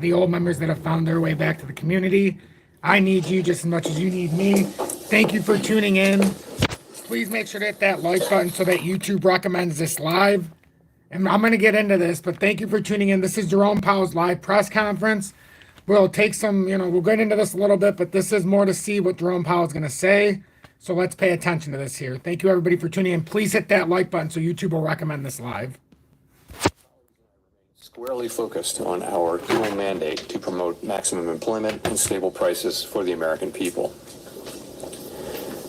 the old members that have found their way back to the community. I need you just as much as you need me. Thank you for tuning in. Please make sure to hit that like button so that YouTube recommends this live. And I'm going to get into this, but thank you for tuning in. This is Jerome Powell's live press conference. We'll take some, we'll get into this a little bit, but this is more to see what Jerome Powell is going to say. So let's pay attention to this here. Thank you, everybody, for tuning in. Please hit that like button so YouTube will recommend this live. Squarely focused on our dual mandate to promote maximum employment and stable prices for the American people.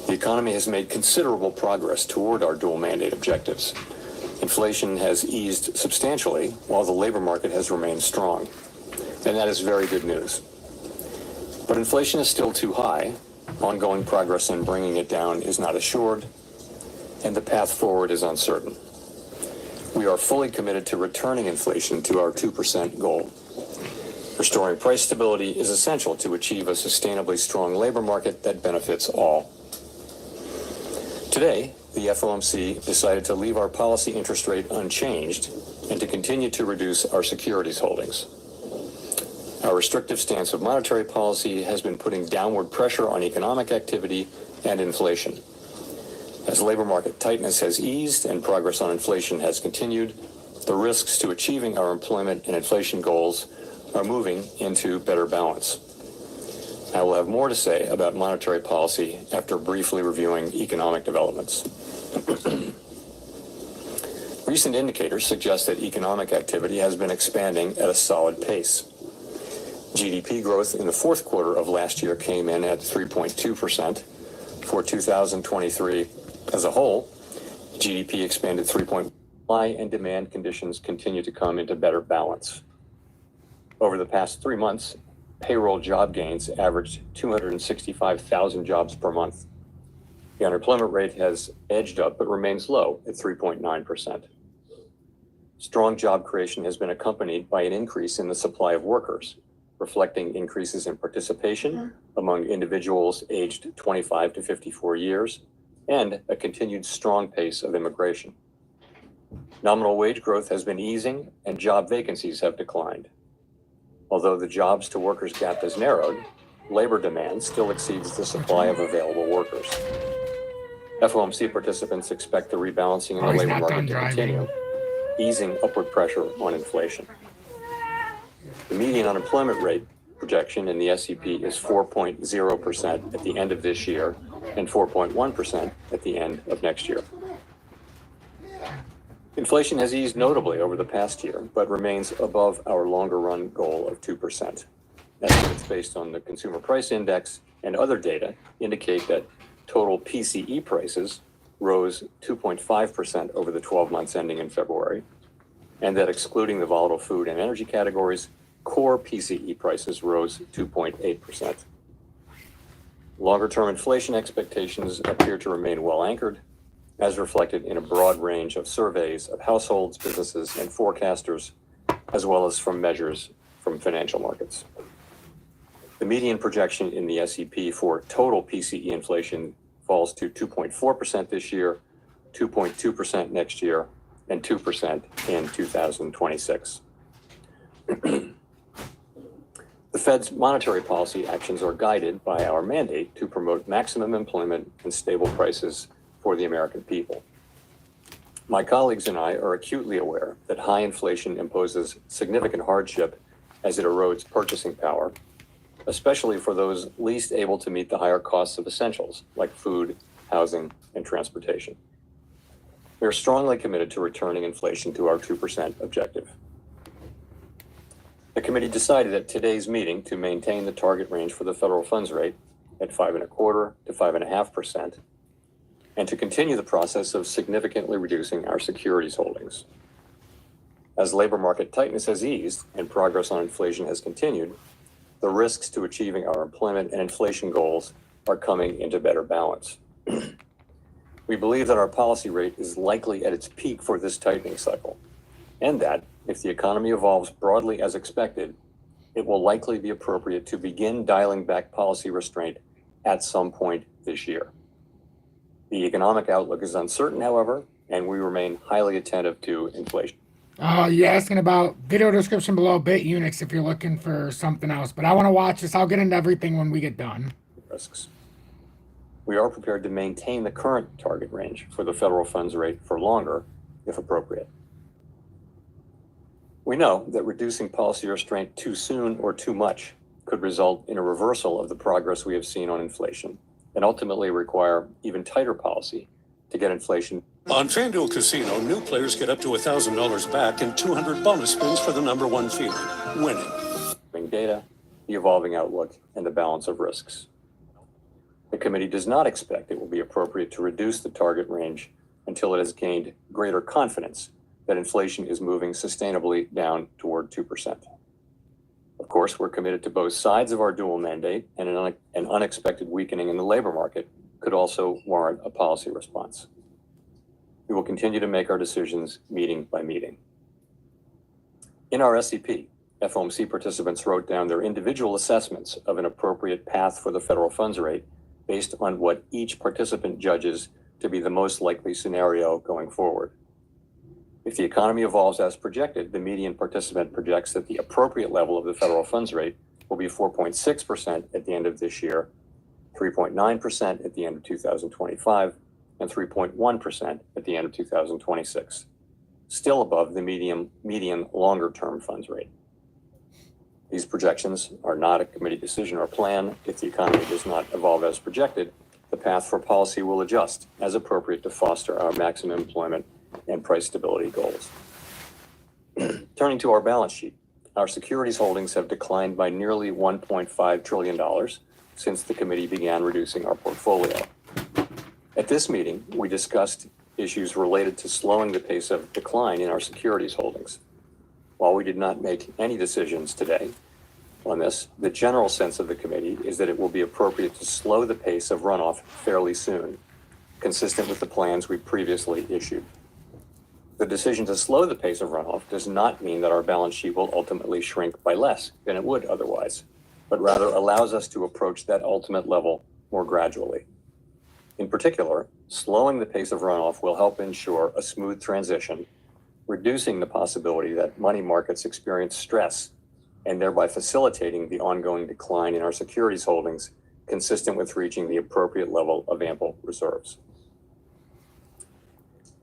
The economy has made considerable progress toward our dual mandate objectives. Inflation has eased substantially, while the labor market has remained strong. And that is very good news. But inflation is still too high. Ongoing progress in bringing it down is not assured, and the path forward is uncertain. We are fully committed to returning inflation to our 2% goal. Restoring price stability is essential to achieve a sustainably strong labor market that benefits all. Today, the FOMC decided to leave our policy interest rate unchanged and to continue to reduce our securities holdings. Our restrictive stance of monetary policy has been putting downward pressure on economic activity and inflation. As labor market tightness has eased and progress on inflation has continued, the risks to achieving our employment and inflation goals are moving into better balance. I will have more to say about monetary policy after briefly reviewing economic developments. Recent indicators suggest that economic activity has been expanding at a solid pace. GDP growth in the fourth quarter of last year came in at 3.2%. For 2023 as a whole, GDP expanded 3.1%, and demand conditions continue to come into better balance. Over the past 3 months, payroll job gains averaged 265,000 jobs per month. The unemployment rate has edged up but remains low at 3.9%. Strong job creation has been accompanied by an increase in the supply of workers, reflecting increases in participation among individuals aged 25 to 54 years and a continued strong pace of immigration. Nominal wage growth has been easing and job vacancies have declined. Although the jobs to workers gap has narrowed, labor demand still exceeds the supply of available workers. FOMC participants expect the rebalancing in the labor market to continue, easing upward pressure on inflation. The median unemployment rate projection in the SEP is 4.0% at the end of this year and 4.1% at the end of next year. Inflation has eased notably over the past year, but remains above our longer run goal of 2%. Estimates based on the Consumer Price Index and other data indicate that total PCE prices rose 2.5% over the 12 months ending in February, and that excluding the volatile food and energy categories, core PCE prices rose 2.8%. Longer-term inflation expectations appear to remain well anchored, as reflected in a broad range of surveys of households, businesses, and forecasters, as well as from measures from financial markets. The median projection in the SEP for total PCE inflation falls to 2.4% this year, 2.2% next year, and 2% in 2026. The Fed's monetary policy actions are guided by our mandate to promote maximum employment and stable prices for the American people. My colleagues and I are acutely aware that high inflation imposes significant hardship as it erodes purchasing power, especially for those least able to meet the higher costs of essentials like food, housing, and transportation. We are strongly committed to returning inflation to our 2% objective. The committee decided at today's meeting to maintain the target range for the federal funds rate at 5.25% to 5.5%, and to continue the process of significantly reducing our securities holdings. As labor market tightness has eased and progress on inflation has continued, the risks to achieving our employment and inflation goals are coming into better balance. We believe that our policy rate is likely at its peak for this tightening cycle, and that if the economy evolves broadly as expected, it will likely be appropriate to begin dialing back policy restraint at some point this year. The economic outlook is uncertain, however, and we remain highly attentive to inflation. You're asking about video description below BITUNIX if you're looking for something else. But I want to watch this. I'll get into everything when we get done. Risks. We are prepared to maintain the current target range for the federal funds rate for longer, if appropriate. We know that reducing policy restraint too soon or too much could result in a reversal of the progress we have seen on inflation and ultimately require even tighter policy to get inflation. On FanDuel Casino, new players get up to $1,000 back and 200 bonus spins for the number one feeling, winning. Data, the evolving outlook, and the balance of risks. The committee does not expect it will be appropriate to reduce the target range until it has gained greater confidence that inflation is moving sustainably down toward 2%. Of course, we're committed to both sides of our dual mandate, and an unexpected weakening in the labor market could also warrant a policy response. We will continue to make our decisions meeting by meeting. In our SEP, FOMC participants wrote down their individual assessments of an appropriate path for the federal funds rate based on what each participant judges to be the most likely scenario going forward. If the economy evolves as projected, the median participant projects that the appropriate level of the federal funds rate will be 4.6% at the end of this year, 3.9% at the end of 2025, and 3.1% at the end of 2026, still above the median longer-term funds rate. These projections are not a committee decision or plan. If the economy does not evolve as projected, the path for policy will adjust as appropriate to foster our maximum employment and price stability goals. Turning to our balance sheet, our securities holdings have declined by nearly $1.5 trillion since the committee began reducing our portfolio. At this meeting, we discussed issues related to slowing the pace of decline in our securities holdings. While we did not make any decisions today on this, the general sense of the committee is that it will be appropriate to slow the pace of runoff fairly soon, consistent with the plans we previously issued. The decision to slow the pace of runoff does not mean that our balance sheet will ultimately shrink by less than it would otherwise, but rather allows us to approach that ultimate level more gradually. In particular, slowing the pace of runoff will help ensure a smooth transition, reducing the possibility that money markets experience stress and thereby facilitating the ongoing decline in our securities holdings, consistent with reaching the appropriate level of ample reserves.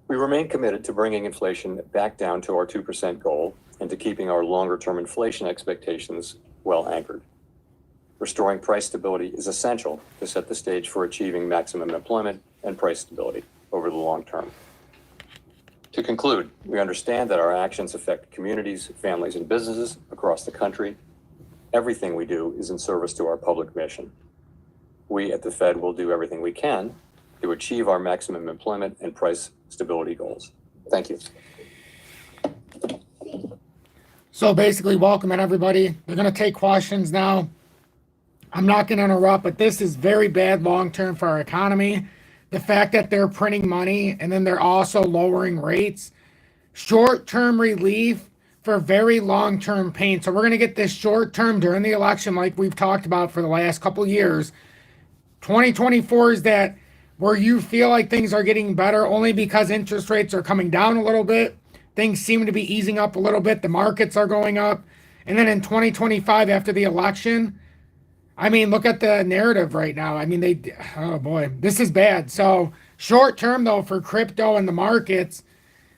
We remain committed to bringing inflation back down to our 2% goal and to keeping our longer-term inflation expectations well anchored. Restoring price stability is essential to set the stage for achieving maximum employment and price stability over the long term. To conclude, we understand that our actions affect communities, families, and businesses across the country. Everything we do is in service to our public mission. We at the Fed will do everything we can to achieve our maximum employment and price stability goals. Thank you. So basically, welcome everybody. They're going to take questions now. I'm not going to interrupt, but this is very bad long-term for our economy. The fact that they're printing money and then they're also lowering rates. Short-term relief for very long-term pain. So we're going to get this short-term during the election like we've talked about for the last couple of years. 2024 is that where you feel like things are getting better only because interest rates are coming down a little bit. Things seem to be easing up a little bit. The markets are going up. And then in 2025 after the election, I mean, look at the narrative right now. I mean, oh boy, this is bad. So short term though, for crypto and the markets,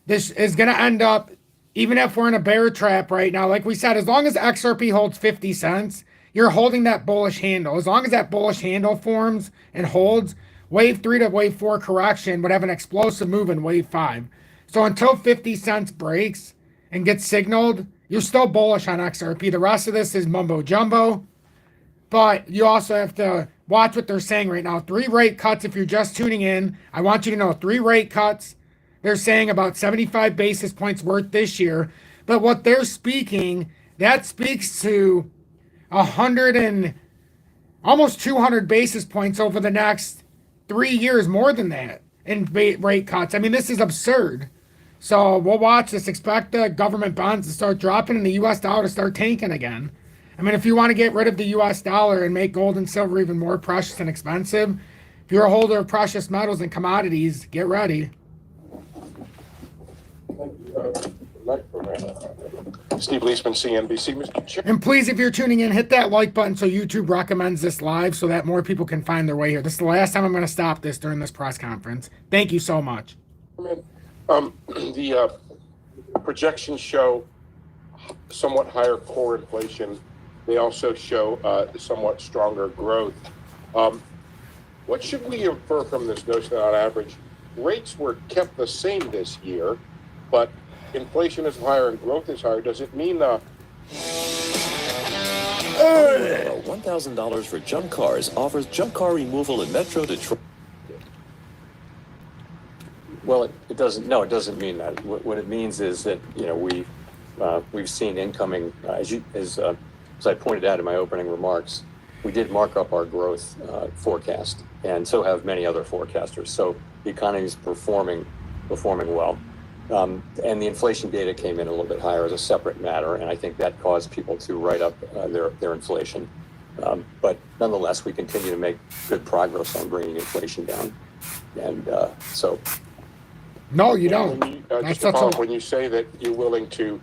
this is going to end up, even if we're in a bear trap right now, like we said, as long as XRP holds 50 cents, you're holding that bullish handle. As long as that bullish handle forms and holds, wave 3 to wave 4 correction would have an explosive move in wave 5. So until 50 cents breaks and gets signaled, you're still bullish on XRP. The rest of this is mumbo jumbo. But you also have to watch what they're saying right now. 3 rate cuts, if you're just tuning in, I want you to know 3 rate cuts. They're saying about 75 basis points worth this year. But what they're speaking, that speaks to 100 and almost 200 basis points over the next 3 years, more than that, in rate cuts. I mean, this is absurd. So we'll watch this. Expect the government bonds to start dropping and the U.S. dollar to start tanking again. I mean, if you want to get rid of the U.S. dollar and make gold and silver even more precious and expensive, if you're a holder of precious metals and commodities, get ready. Thank you. Steve Leisman, CNBC. Mr. Chair. And please, if you're tuning in, hit that like button so YouTube recommends this live so that more people can find their way here. This is the last time I'm going to stop this during this press conference. Thank you so much. The projections show somewhat higher core inflation. They also show somewhat stronger growth. What should we infer from this notion that on average, rates were kept the same this year, but inflation is higher and growth is higher? Does it mean $1,000 for junk cars offers junk car removal in Metro Detroit. Well, it doesn't. No, it doesn't mean that. What it means is that we've seen incoming as I pointed out in my opening remarks, we did mark up our growth forecast, and so have many other forecasters. So the economy is performing well. And the inflation data came in a little bit higher as a separate matter, and I think that caused people to write up their inflation. But nonetheless, we continue to make good progress on bringing inflation down. And so. No, you don't. Just to follow up, when you say that you're willing to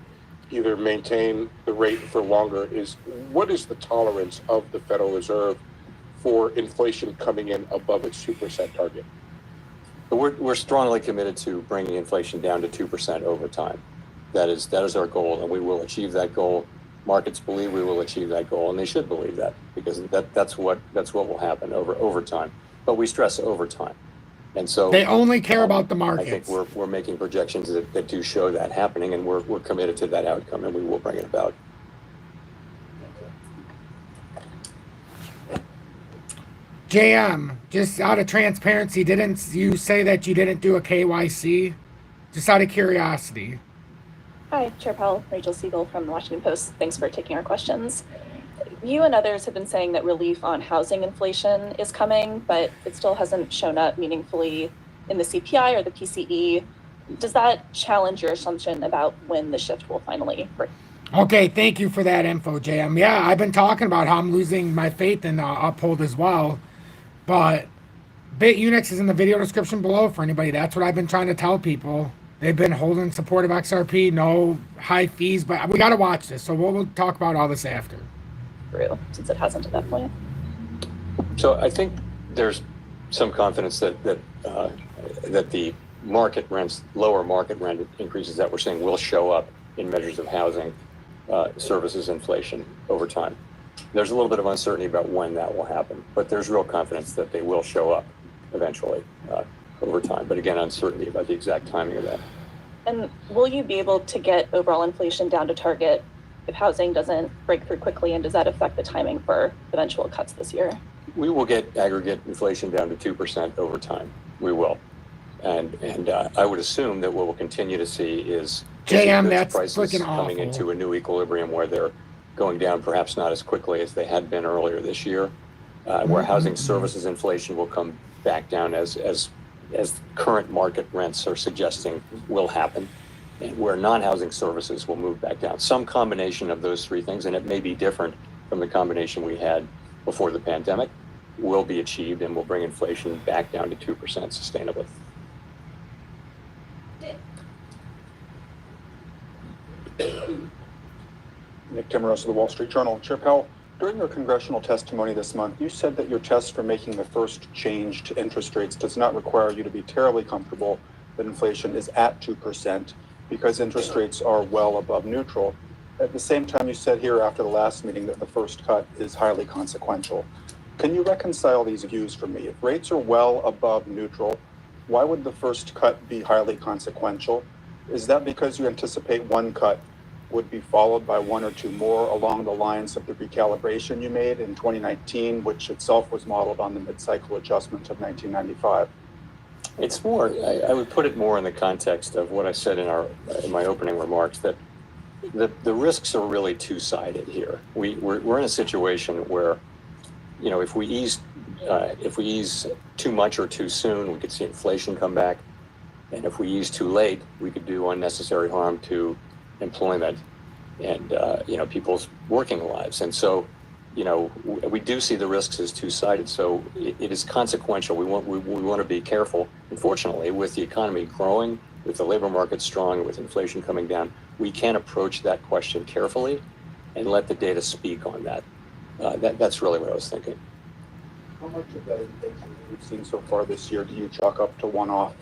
either maintain the rate for longer, what is the tolerance of the Federal Reserve for inflation coming in above its 2% target? We're strongly committed to bringing inflation down to 2% over time. That is our goal, and we will achieve that goal. Markets believe we will achieve that goal, and they should believe that, because that's what will happen over time. But we stress over time, and so they only care about the markets. I think we're making projections that do show that happening, and we're committed to that outcome, and we will bring it about. JM, just out of transparency, didn't you say that you didn't do a KYC? Just out of curiosity. Hi, Chair Powell, Rachel Siegel from the Washington Post. Thanks for taking our questions. You and others have been saying that relief on housing inflation is coming, but it still hasn't shown up meaningfully in the CPI or the PCE. Does that challenge your assumption about when the shift will finally break? Okay, thank you for that info, JM. Yeah, I've been talking about how I'm losing my faith in Uphold as well. But BITUNIX is in the video description below for anybody. That's what I've been trying to tell people. They've been holding support of XRP, no high fees, but we got to watch this. So we'll talk about all this after. Through, since it hasn't at that point. So I think there's some confidence that the market rents, lower market rent increases that we're seeing will show up in measures of housing, services, inflation over time. There's a little bit of uncertainty about when that will happen, but there's real confidence that they will show up eventually over time. But again, uncertainty about the exact timing of that. And will you be able to get overall inflation down to target if housing doesn't break through quickly? And does that affect the timing for eventual cuts this year? We will get aggregate inflation down to 2% over time. We will. And I would assume that what we'll continue to see is JM, that's prices freaking coming awful. into a new equilibrium where they're going down perhaps not as quickly as they had been earlier this year, where housing services inflation will come back down as current market rents are suggesting will happen, and where non-housing services will move back down. Some combination of those three things, and it may be different from the combination we had before the pandemic, will be achieved and will bring inflation back down to 2% sustainably. Nick Timmeros of the Wall Street Journal. Chair Powell, during your congressional testimony this month, you said that your test for making the first change to interest rates does not require you to be terribly comfortable that inflation is at 2% because interest rates are well above neutral. At the same time, you said here after the last meeting that the first cut is highly consequential. Can you reconcile these views for me? If rates are well above neutral, why would the first cut be highly consequential? Is that because you anticipate one cut would be followed by one or two more along the lines of the recalibration you made in 2019, which itself was modeled on the mid-cycle adjustment of 1995? It's more, I would put it more in the context of what I said in my opening remarks, that the risks are really two-sided here. We're in a situation where, if we ease too much or too soon, we could see inflation come back. And if we ease too late, we could do unnecessary harm to employment and people's working lives. And so we do see the risks as two-sided. So it is consequential. We want to be careful. Unfortunately, with the economy growing with the labor market strong, with inflation coming down, we can approach that question carefully and let the data speak on that. That's really what I was thinking. How much of that inflation we've seen so far this year do you chalk up to one-off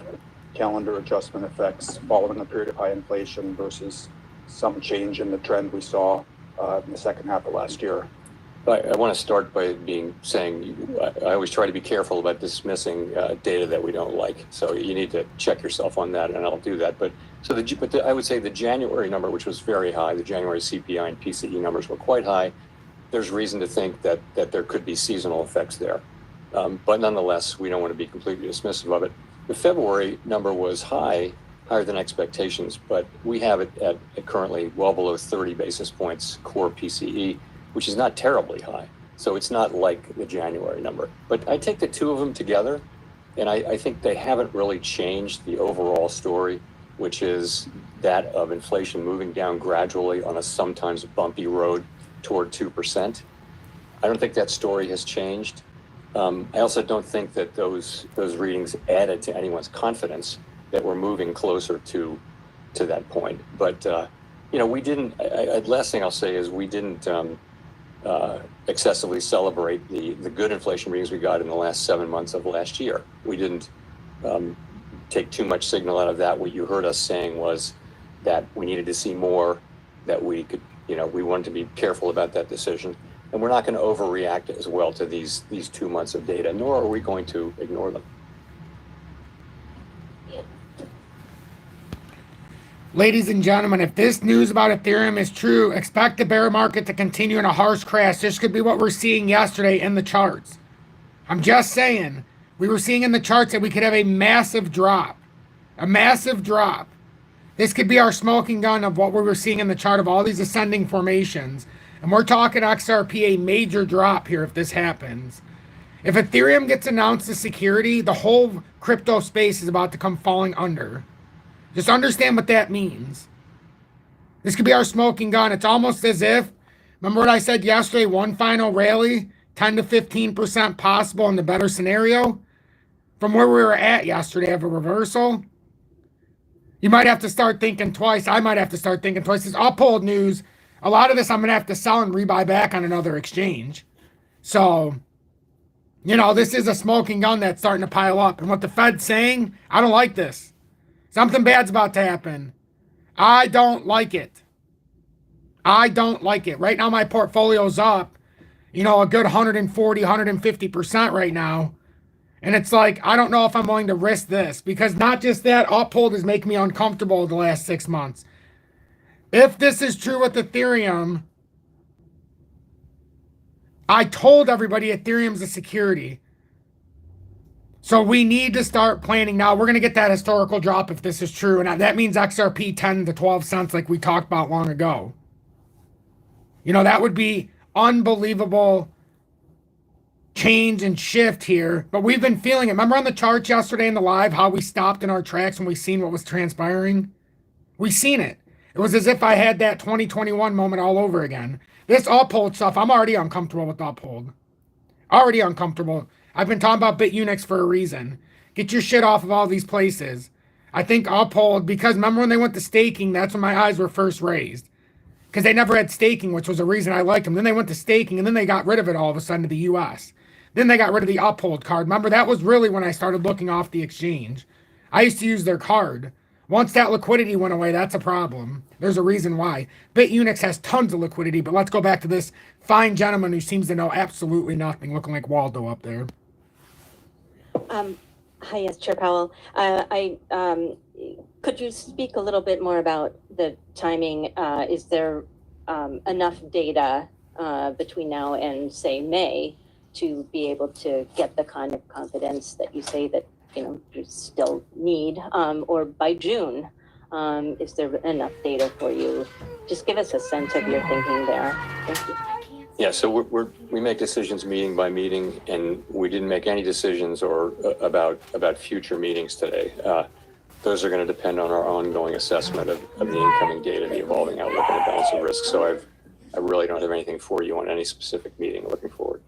calendar adjustment effects following a period of high inflation versus some change in the trend we saw in the second half of last year? I want to start by saying I always try to be careful about dismissing data that we don't like. So you need to check yourself on that, and I'll do that. But I would say the January number, which was very high, the January CPI and PCE numbers were quite high. There's reason to think that there could be seasonal effects there. But nonetheless, we don't want to be completely dismissive of it. The February number was higher than expectations, but we have it at currently well below 30 basis points core PCE, which is not terribly high. So it's not like the January number. But I take the two of them together, and I think they haven't really changed the overall story, which is that of inflation moving down gradually on a sometimes bumpy road toward 2%. I don't think that story has changed. I also don't think that those readings added to anyone's confidence that we're moving closer to that point. But we didn't. Last thing I'll say is we didn't excessively celebrate the good inflation readings we got in the last 7 months of last year. We didn't take too much signal out of that. What you heard us saying was that we needed to see more, that we could, we wanted to be careful about that decision. And we're not going to overreact as well to these 2 months of data, nor are we going to ignore them. Ladies and gentlemen, if this news about Ethereum is true, expect the bear market to continue in a harsh crash. This could be what we're seeing yesterday in the charts. I'm just saying, we were seeing in the charts that we could have a massive drop. A massive drop. This could be our smoking gun of what we were seeing in the chart of all these ascending formations. And we're talking XRP, a major drop here if this happens. If Ethereum gets announced as security, the whole crypto space is about to come falling under. Just understand what that means. This could be our smoking gun. It's almost as if, remember what I said yesterday, one final rally, 10 to 15% possible in the better scenario? From where we were at yesterday of a reversal, you might have to start thinking twice. I might have to start thinking twice. This uphold news, a lot of this I'm going to have to sell and rebuy back on another exchange. So, this is a smoking gun that's starting to pile up. And what the Fed's saying, I don't like this. Something bad's about to happen. I don't like it. I don't like it. Right now my portfolio's up, a good 140, 150% right now. And it's like, I don't know if I'm willing to risk this, because not just that, uphold is making me uncomfortable the last 6 months. If this is true with Ethereum, I told everybody Ethereum's a security. So we need to start planning now. We're going to get that historical drop if this is true. And that means XRP 10 to 12 cents like we talked about long ago. That would be unbelievable change and shift here. But we've been feeling it. Remember on the charts yesterday in the live how we stopped in our tracks when we seen what was transpiring? We seen it. It was as if I had that 2021 moment all over again. This uphold stuff, I'm already uncomfortable with uphold. Already uncomfortable. I've been talking about BITUNIX for a reason. Get your shit off of all these places. I think uphold, because remember when they went to staking, that's when my eyes were first raised. Because they never had staking, which was a reason I liked them. Then they went to staking, and then they got rid of it all of a sudden to the US. Then they got rid of the uphold card. Remember, that was really when I started looking off the exchange. I used to use their card. Once that liquidity went away, that's a problem. There's a reason why. BITUNIX has tons of liquidity, but let's go back to this fine gentleman who seems to know absolutely nothing, looking like Waldo up there. Hi, yes, Chair Powell. Could you speak a little bit more about the timing? Is there enough data between now and, say, May to be able to get the kind of confidence that you say that you still need, or by June, is there enough data for you? Just give us a sense of your thinking there. Thank you. Yeah, so we make decisions meeting by meeting, and we didn't make any decisions about future meetings today. Those are going to depend on our ongoing assessment of the incoming data, the evolving outlook, and the balance of risk. So I really don't have anything for you on any specific meeting looking forward.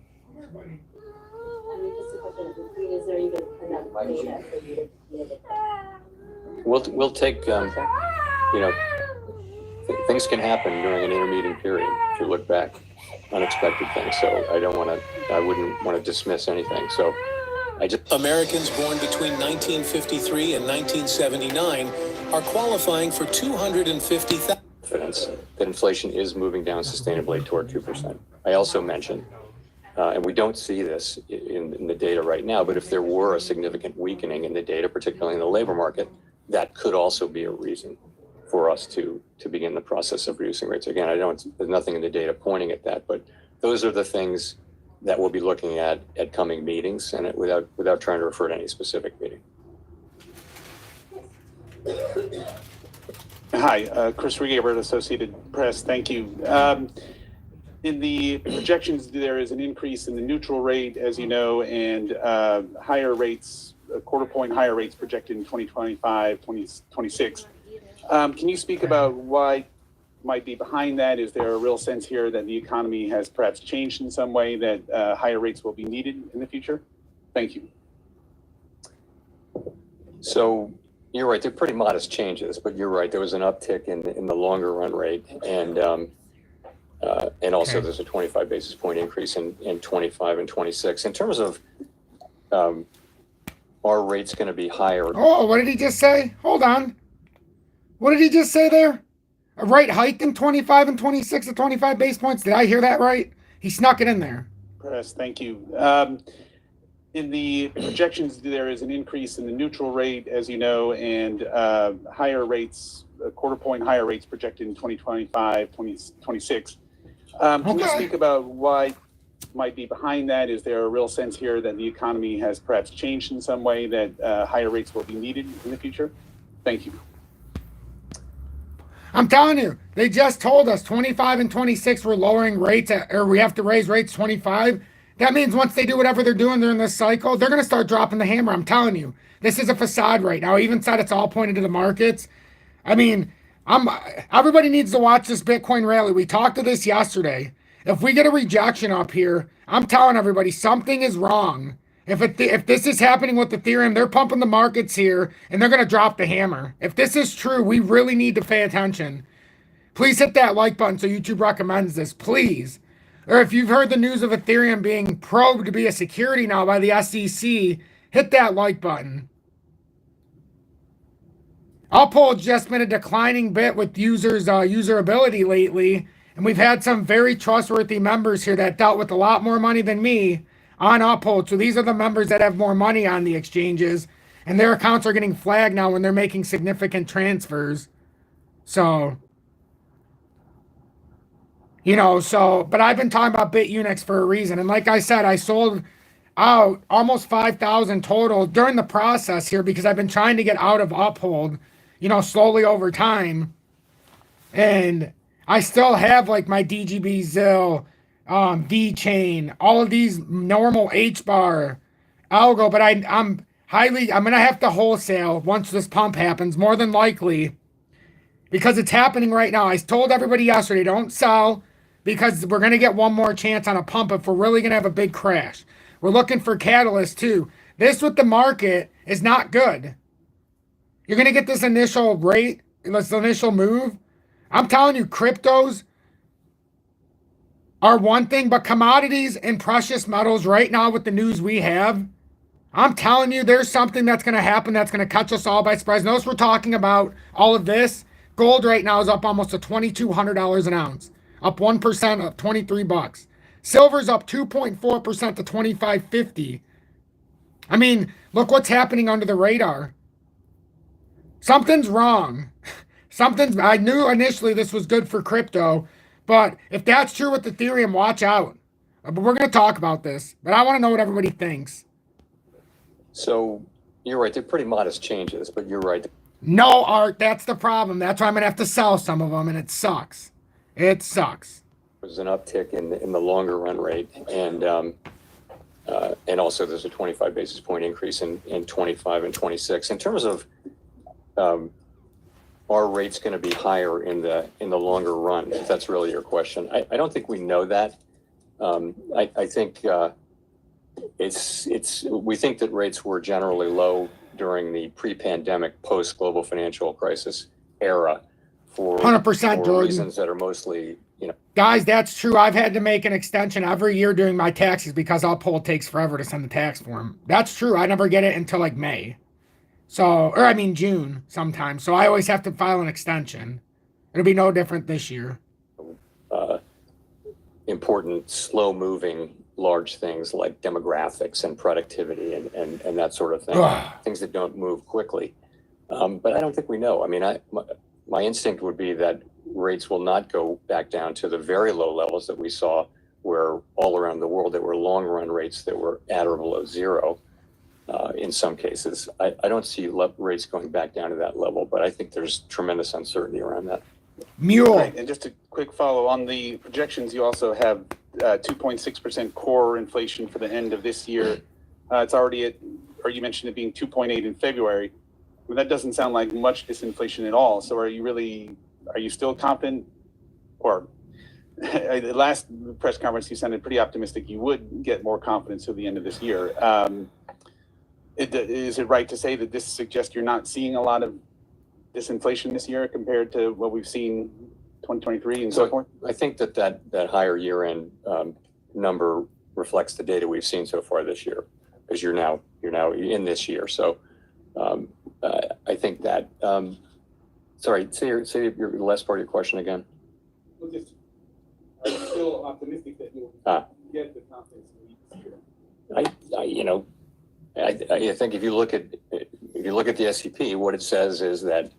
Is there even enough data for you to We'll take, things can happen during an intermediate period if you look back, unexpected things. So I wouldn't want to dismiss anything. So Americans born between 1953 and 1979 are qualifying for 250,000. Confidence that inflation is moving down sustainably toward 2%. I also mentioned, and we don't see this in the data right now, but if there were a significant weakening in the data, particularly in the labor market, that could also be a reason for us to begin the process of reducing rates. Again, there's nothing in the data pointing at that, but those are the things that we'll be looking at coming meetings, and without trying to refer to any specific meeting. Hi, Chris Regaber, Associated Press. Thank you. In the projections, there is an increase in the neutral rate, as you know, and higher rates, a quarter point higher rates projected in 2025, 2026. Can you speak about why might be behind that? Is there a real sense here that the economy has perhaps changed in some way, that higher rates will be needed in the future? Thank you. So you're right, they're pretty modest changes, but you're right, there was an uptick in the longer run rate, and also there's a 25 basis point increase in 25 and 26. In terms of are rates going to be higher? Oh, what did he just say? Hold on. What did he just say there? A rate hike in 25 and 26 at 25 base points? Did I hear that right? He snuck it in there. Press, thank you. In the projections, there is an increase in the neutral rate, as you know, and higher rates, a quarter point higher rates projected in 2025, 2026. Can you speak about why might be behind that? Is there a real sense here that the economy has perhaps changed in some way, that higher rates will be needed in the future? Thank you. I'm telling you, they just told us 25 and 26 we're lowering rates, or we have to raise rates 25. That means once they do whatever they're doing during this cycle, they're going to start dropping the hammer. I'm telling you, this is a facade right now. I even said it's all pointed to the markets. I mean, everybody needs to watch this Bitcoin rally. We talked to this yesterday. If we get a rejection up here, I'm telling everybody something is wrong. If this is happening with Ethereum, they're pumping the markets here and they're going to drop the hammer. If this is true, we really need to pay attention. Please hit that like button so YouTube recommends this, please. Or if you've heard the news of Ethereum being probed to be a security now by the SEC, hit that like button. Uphold just been a declining bit with users' usability lately, and we've had some very trustworthy members here that dealt with a lot more money than me on Uphold. So these are the members that have more money on the exchanges, and their accounts are getting flagged now when they're making significant transfers. So, but I've been talking about BITUNIX for a reason. And like I said, I sold out almost 5,000 total during the process here because I've been trying to get out of Uphold, slowly over time. And I still have like my DGB ZIL, V-Chain, all of these normal H-bar, Algo, but I'm going to have to wholesale once this pump happens, more than likely, because it's happening right now. I told everybody yesterday, don't sell, because we're going to get one more chance on a pump if we're really going to have a big crash. We're looking for catalysts too. This with the market is not good. You're going to get this initial rate, this initial move. I'm telling you, cryptos are one thing, but commodities and precious metals right now with the news we have, I'm telling you, there's something that's going to happen that's going to catch us all by surprise. Notice we're talking about all of this. Gold right now is up almost to $2,200 an ounce, up 1%, up 23 bucks. Silver's up 2.4% to $25.50. I mean, look what's happening under the radar. Something's wrong. I knew initially this was good for crypto, but if that's true with Ethereum, watch out. But we're going to talk about this, but I want to know what everybody thinks. So you're right, they're pretty modest changes, but you're right. No, Art, that's the problem. That's why I'm going to have to sell some of them, and it sucks. It sucks. There's an uptick in the longer run rate, and also there's a 25 basis point increase in 25 and 26. In terms of are rates going to be higher in the longer run, if that's really your question, I don't think we know that. I think We think that rates were generally low during the pre-pandemic, post-global financial crisis era for 100%, Jordan. reasons that are mostly, Guys, that's true. I've had to make an extension every year doing my taxes because I'll pull, it takes forever to send the tax form. That's true. I never get it until like May. June sometimes. So I always have to file an extension. It'll be no different this year. important, slow-moving, large things like demographics and productivity and that sort of thing, things that don't move quickly. But I don't think we know. I mean, my instinct would be that rates will not go back down to the very low levels that we saw where all around the world there were long-run rates that were at or below zero in some cases. I don't see rates going back down to that level, but I think there's tremendous uncertainty around that. Mule. Right. And just a quick follow on the projections, you also have 2.6% core inflation for the end of this year. It's already at, or you mentioned it being 2.8 in February. Well, that doesn't sound like much disinflation at all. So are you still confident? Or the last press conference, you sounded pretty optimistic you would get more confidence till the end of this year. Is it right to say that this suggests you're not seeing a lot of disinflation this year compared to what we've seen 2023 and so forth? I think that higher year-end number reflects the data we've seen so far this year, because you're now in this year. So I think that. Sorry, say your last part of your question again. Are you still optimistic that you'll get the confidence this year? I think if you look at the SEP, what it says is that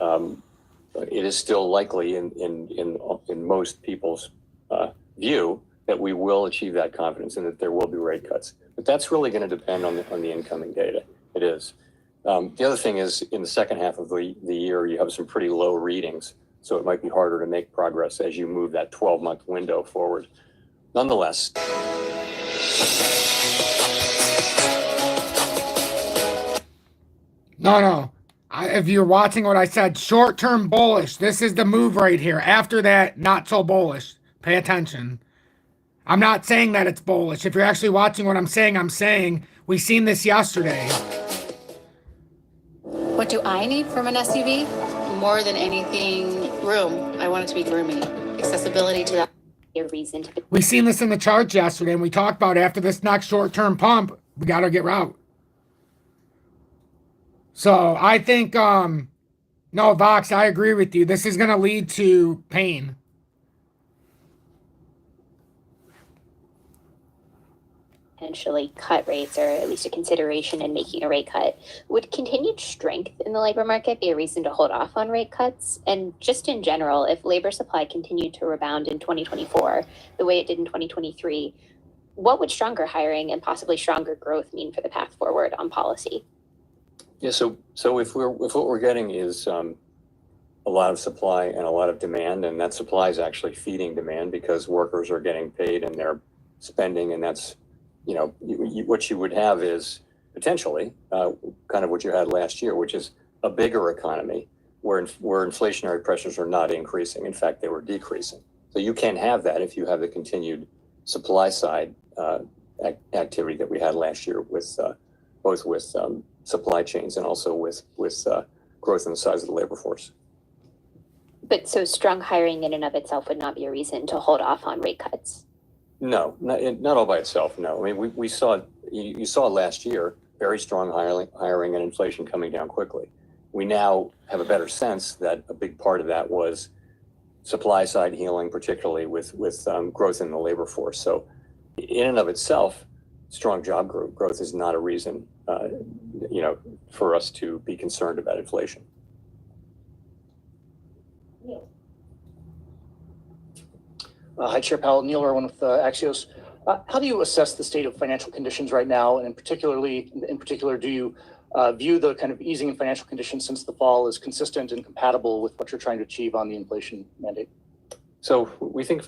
it is still likely in most people's view that we will achieve that confidence and that there will be rate cuts. But that's really going to depend on the incoming data. It is. The other thing is, in the second half of the year, you have some pretty low readings, so it might be harder to make progress as you move that 12-month window forward. Nonetheless. No. If you're watching what I said, short-term bullish. This is the move right here. After that, not so bullish. Pay attention. I'm not saying that it's bullish. If you're actually watching what I'm saying we seen this yesterday. What do I need from an SUV? More than anything, room. I want it to be roomy. Accessibility to that. Reason to. We seen this in the charts yesterday, and we talked about after this next short-term pump, we got to get out. So I think, no, Vox, I agree with you. This is going to lead to pain. Potentially cut rates, or at least a consideration in making a rate cut. Would continued strength in the labor market be a reason to hold off on rate cuts? And just in general, if labor supply continued to rebound in 2024 the way it did in 2023, what would stronger hiring and possibly stronger growth mean for the path forward on policy? Yeah, so if what we're getting is a lot of supply and a lot of demand, and that supply is actually feeding demand because workers are getting paid and they're spending, and that's, what you would have is potentially kind of what you had last year, which is a bigger economy where inflationary pressures are not increasing. In fact, they were decreasing. So you can have that if you have the continued supply side activity that we had last year with both with supply chains and also with growth in the size of the labor force. But so strong hiring in and of itself would not be a reason to hold off on rate cuts? No, not all by itself, no. I mean, we saw, you saw last year, very strong hiring and inflation coming down quickly. We now have a better sense that a big part of that was supply side healing, particularly with growth in the labor force. So in and of itself, strong job growth is not a reason, for us to be concerned about inflation. Hi, Chair Powell. Neil Irwin with Axios. How do you assess the state of financial conditions right now? And in particular, do you view the kind of easing in financial conditions since the fall as consistent and compatible with what you're trying to achieve on the inflation mandate? So we think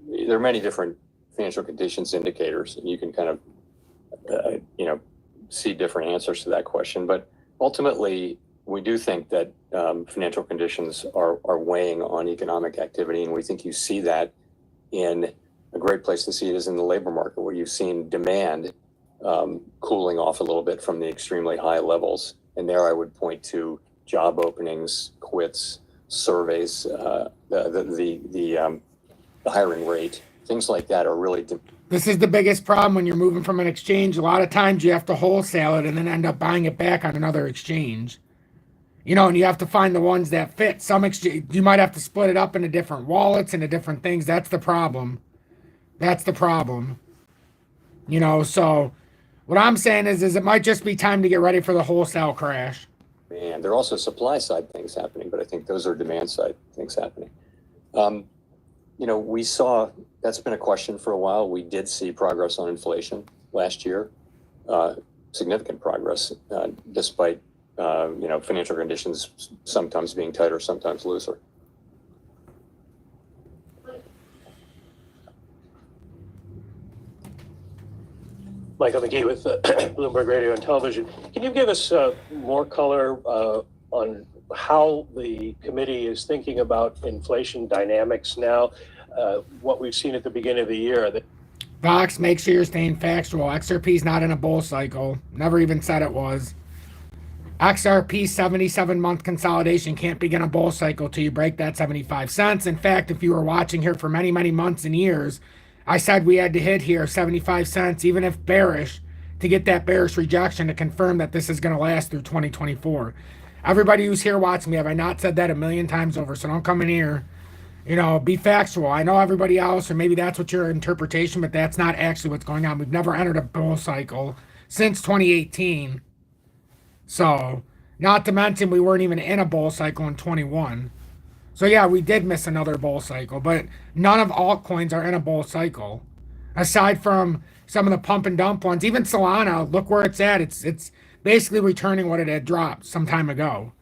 there are many different financial conditions indicators, and you can kind of, see different answers to that question. But ultimately, we do think that financial conditions are weighing on economic activity, and we think you see that in a great place to see it is in the labor market, where you've seen demand cooling off a little bit from the extremely high levels. And there I would point to job openings, quits, surveys, the hiring rate, things like that are really. This is the biggest problem when you're moving from an exchange. A lot of times you have to wholesale it and then end up buying it back on another exchange. You know, and you have to find the ones that fit. Some exchange, you might have to split it up into different wallets, into different things. That's the problem. That's the problem. You know, so what I'm saying is it might just be time to get ready for the wholesale crash. And there are also supply side things happening, but I think those are demand side things happening. You know, we saw, that's been a question for a while. We did see progress on inflation last year, significant progress, despite, you know, financial conditions sometimes being tighter, sometimes looser. Michael McGee with Bloomberg Radio and Television. Can you give us more color on how the committee is thinking about inflation dynamics now? What we've seen at the beginning of the year. Vox, make sure you're staying factual. XRP's not in a bull cycle. Never even said it was. XRP 77-month consolidation can't begin a bull cycle till you break that 75 cents. In fact, if you were watching here for many, many months and years, I said we had to hit here 75 cents, even if bearish, to get that bearish rejection to confirm that this is going to last through 2024. Everybody who's here watching me, have I not said that a million times over? So don't come in here, you know, be factual. I know everybody else, or maybe that's what your interpretation, but that's not actually what's going on. We've never entered a bull cycle since 2018. So, not to mention we weren't even in a bull cycle in 21. So yeah, we did miss another bull cycle, but none of altcoins are in a bull cycle. Aside from some of the pump and dump ones, even Solana, look where it's at. It's basically returning what it had dropped some time ago.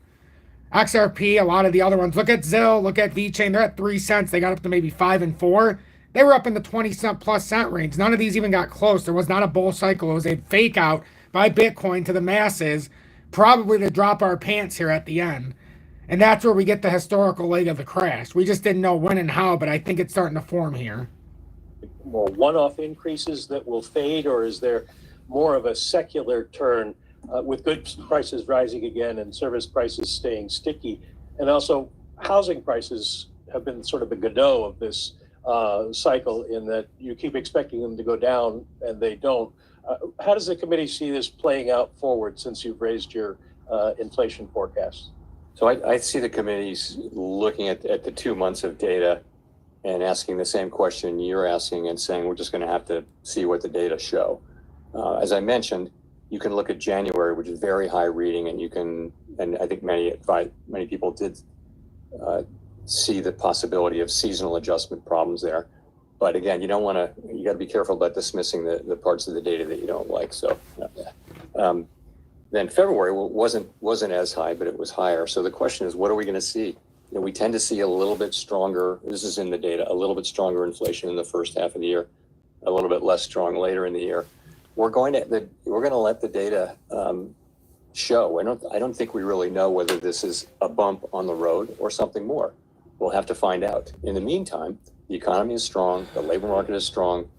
XRP, a lot of the other ones, look at Zill, look at VeChain, they're at 3 cents. They got up to maybe 5 and 4. They were up in the 20 plus cent range. None of these even got close. There was not a bull cycle. It was a fake out by Bitcoin to the masses, probably to drop our pants here at the end. And that's where we get the historical leg of the crash. We just didn't know when and how, but I think it's starting to form here. More one-off increases that will fade, or is there more of a secular turn with goods prices rising again and service prices staying sticky? And also, housing prices have been sort of the Godot of this cycle, in that you keep expecting them to go down and they don't. How does the committee see this playing out forward since you've raised your inflation forecast? So I see the committees looking at the 2 months of data and asking the same question you're asking and saying, we're just going to have to see what the data show. As I mentioned, you can look at January, which is very high reading, and you can, and I think many people did see the possibility of seasonal adjustment problems there. But again, you got to be careful about dismissing the parts of the data that you don't like. So then February wasn't as high, but it was higher. So the question is, what are we going to see? You know, we tend to see a little bit stronger, this is in the data, a little bit stronger inflation in the first half of the year, a little bit less strong later in the year. We're going to let the data show. I don't think we really know whether this is a bump on the road or something more. We'll have to find out. In the meantime, the economy is strong, the labor market is strong,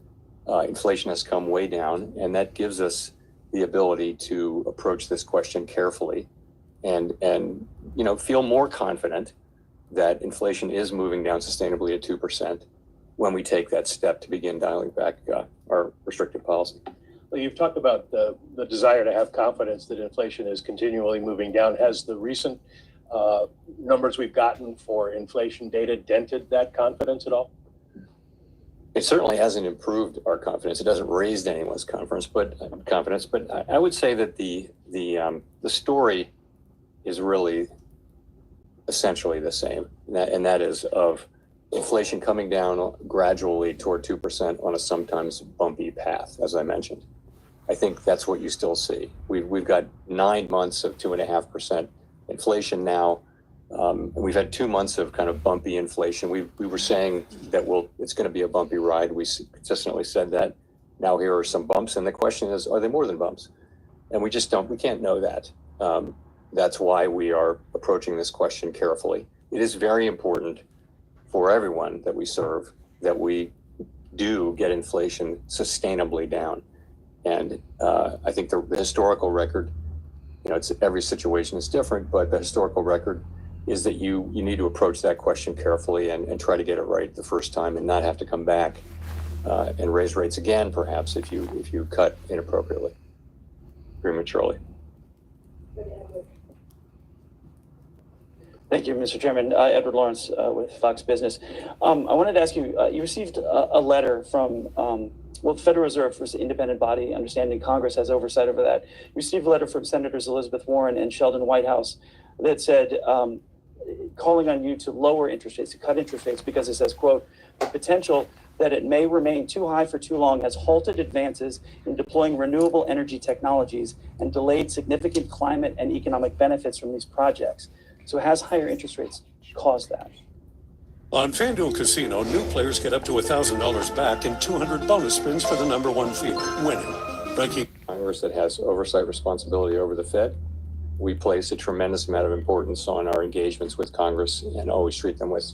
inflation has come way down, and that gives us the ability to approach this question carefully and feel more confident that inflation is moving down sustainably at 2% when we take that step to begin dialing back our restrictive policy. Well, you've talked about the desire to have confidence that inflation is continually moving down. Has the recent numbers we've gotten for inflation data dented that confidence at all? It certainly hasn't improved our confidence. It hasn't raised anyone's confidence, but I would say that the story is really essentially the same, and that is of inflation coming down gradually toward 2% on a sometimes bumpy path, as I mentioned. I think that's what you still see. We've got 9 months of 2.5% inflation now. And we've had 2 months of kind of bumpy inflation. We were saying that it's going to be a bumpy ride. We consistently said that. Now here are some bumps, and the question is, are they more than bumps? And we can't know that. That's why we are approaching this question carefully. It is very important for everyone that we serve that we do get inflation sustainably down. And I think the historical record, it's every situation is different, but the historical record is that you need to approach that question carefully and try to get it right the first time and not have to come back and raise rates again, perhaps, if you cut inappropriately, prematurely. Thank you, Mr. Chairman. Edward Lawrence with Fox Business. I wanted to ask you, you received a letter from, the Federal Reserve is an independent body, understanding Congress has oversight over that. You received a letter from Senators Elizabeth Warren and Sheldon Whitehouse that said, calling on you to lower interest rates, to cut interest rates, because it says, quote, the potential that it may remain too high for too long has halted advances in deploying renewable energy technologies and delayed significant climate and economic benefits from these projects. So has higher interest rates caused that? On FanDuel Casino, new players get up to $1,000 back and 200 bonus spins for the number one field, winning. Ranking Congress that has oversight responsibility over the Fed. We place a tremendous amount of importance on our engagements with Congress and always treat them with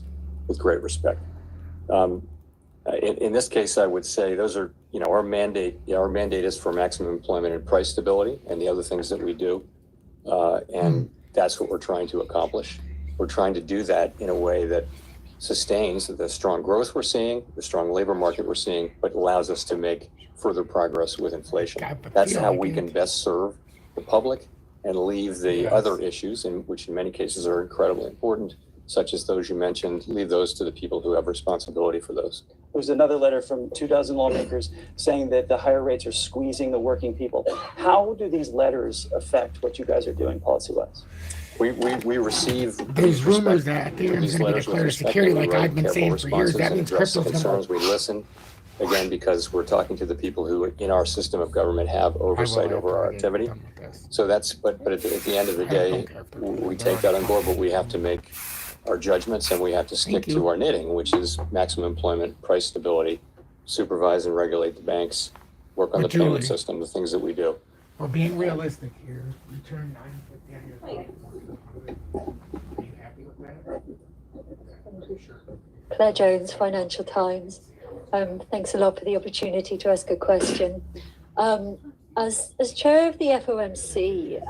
great respect. In this case, I would say those are, our mandate. Our mandate is for maximum employment and price stability, and the other things that we do, and that's what we're trying to accomplish. We're trying to do that in a way that sustains the strong growth we're seeing, the strong labor market we're seeing, but allows us to make further progress with inflation. That's how we can best serve the public and leave the other issues, which in many cases are incredibly important, such as those you mentioned, leave those to the people who have responsibility for those. There was another letter from 24 lawmakers saying that the higher rates are squeezing the working people. How do these letters affect what you guys are doing policy-wise? We receive those rumors that Ethereum's going to be declared security, like I've been saying for years. That means crypto's going to. We listen, again, because we're talking to the people who in our system of government have oversight over our activity. So that's, but at the end of the day, we take that on board, but we have to make our judgments and we have to stick to our knitting, which is maximum employment, price stability, supervise and regulate the banks, work on the payment system, the things that we do. We're being realistic here. Return 950 on your call. Are you happy with that? Sure. Claire Jones, Financial Times. Thanks a lot for the opportunity to ask a question. As chair of the FOMC,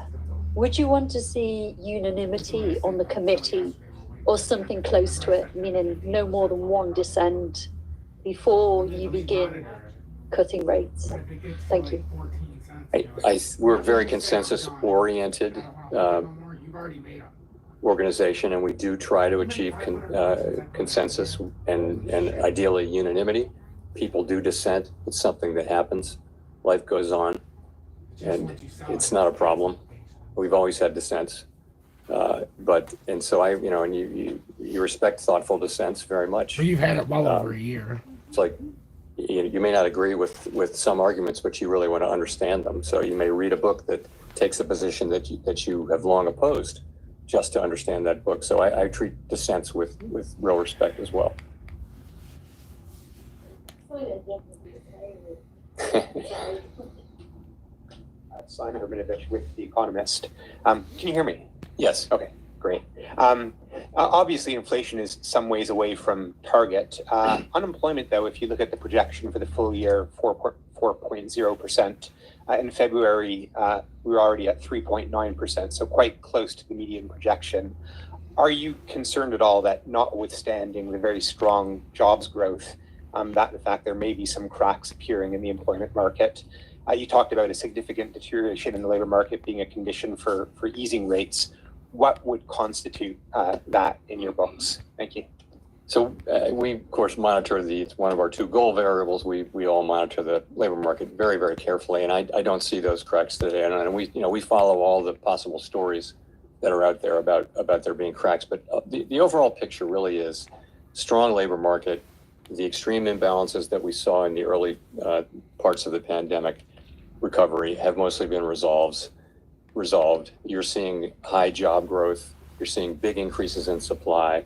would you want to see unanimity on the committee or something close to it, meaning no more than one dissent before you begin cutting rates? Thank you. We're a very consensus-oriented organization, and we do try to achieve consensus and ideally unanimity. People do dissent. It's something that happens. Life goes on, and it's not a problem. We've always had dissents, and so and you respect thoughtful dissents very much. But you've had it well over a year. It's like, you may not agree with some arguments, but you really want to understand them. So you may read a book that takes a position that you have long opposed just to understand that book. So I treat dissents with real respect as well. Simon Urbanovich with The Economist. Can you hear me? Yes. Okay, great. Obviously, inflation is some ways away from target. Unemployment, though, if you look at the projection for the full year, 4.0%. In February, we were already at 3.9%, so quite close to the median projection. Are you concerned at all that, notwithstanding the very strong jobs growth, that in fact there may be some cracks appearing in the employment market? You talked about a significant deterioration in the labor market being a condition for easing rates. What would constitute that in your books? Thank you. So we, of course, monitor it's one of our two goal variables. We all monitor the labor market very, very carefully, and I don't see those cracks today. And we follow all the possible stories that are out there about there being cracks. But the overall picture really is strong labor market. The extreme imbalances that we saw in the early parts of the pandemic recovery have mostly been resolved. You're seeing high job growth. You're seeing big increases in supply.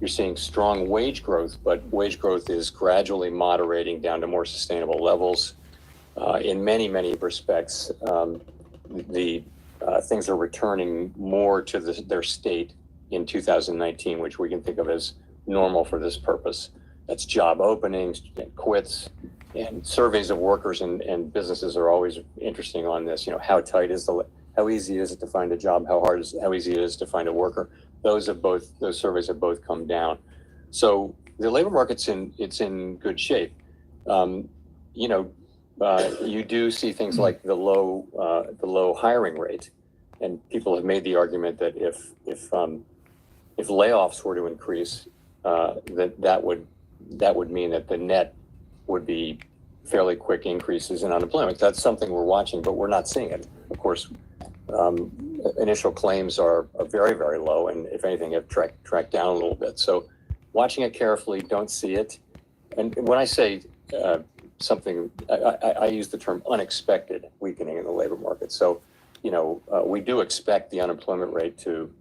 You're seeing strong wage growth, but wage growth is gradually moderating down to more sustainable levels. In many, many respects, the things are returning more to their state in 2019, which we can think of as normal for this purpose. That's job openings and quits, and surveys of workers and businesses are always interesting on this. You know, how easy is it to find a job? How easy it is to find a worker? Those surveys have both come down. So the labor market's in good shape. You know, you do see things like the low hiring rate, and people have made the argument that if layoffs were to increase, that would mean that the net would be fairly quick increases in unemployment. That's something we're watching, but we're not seeing it. Of course, initial claims are very, very low, and if anything, have tracked down a little bit. So watching it carefully, don't see it. And when I say something, I use the term unexpected weakening in the labor market. So, you know, we do expect the unemployment rate to,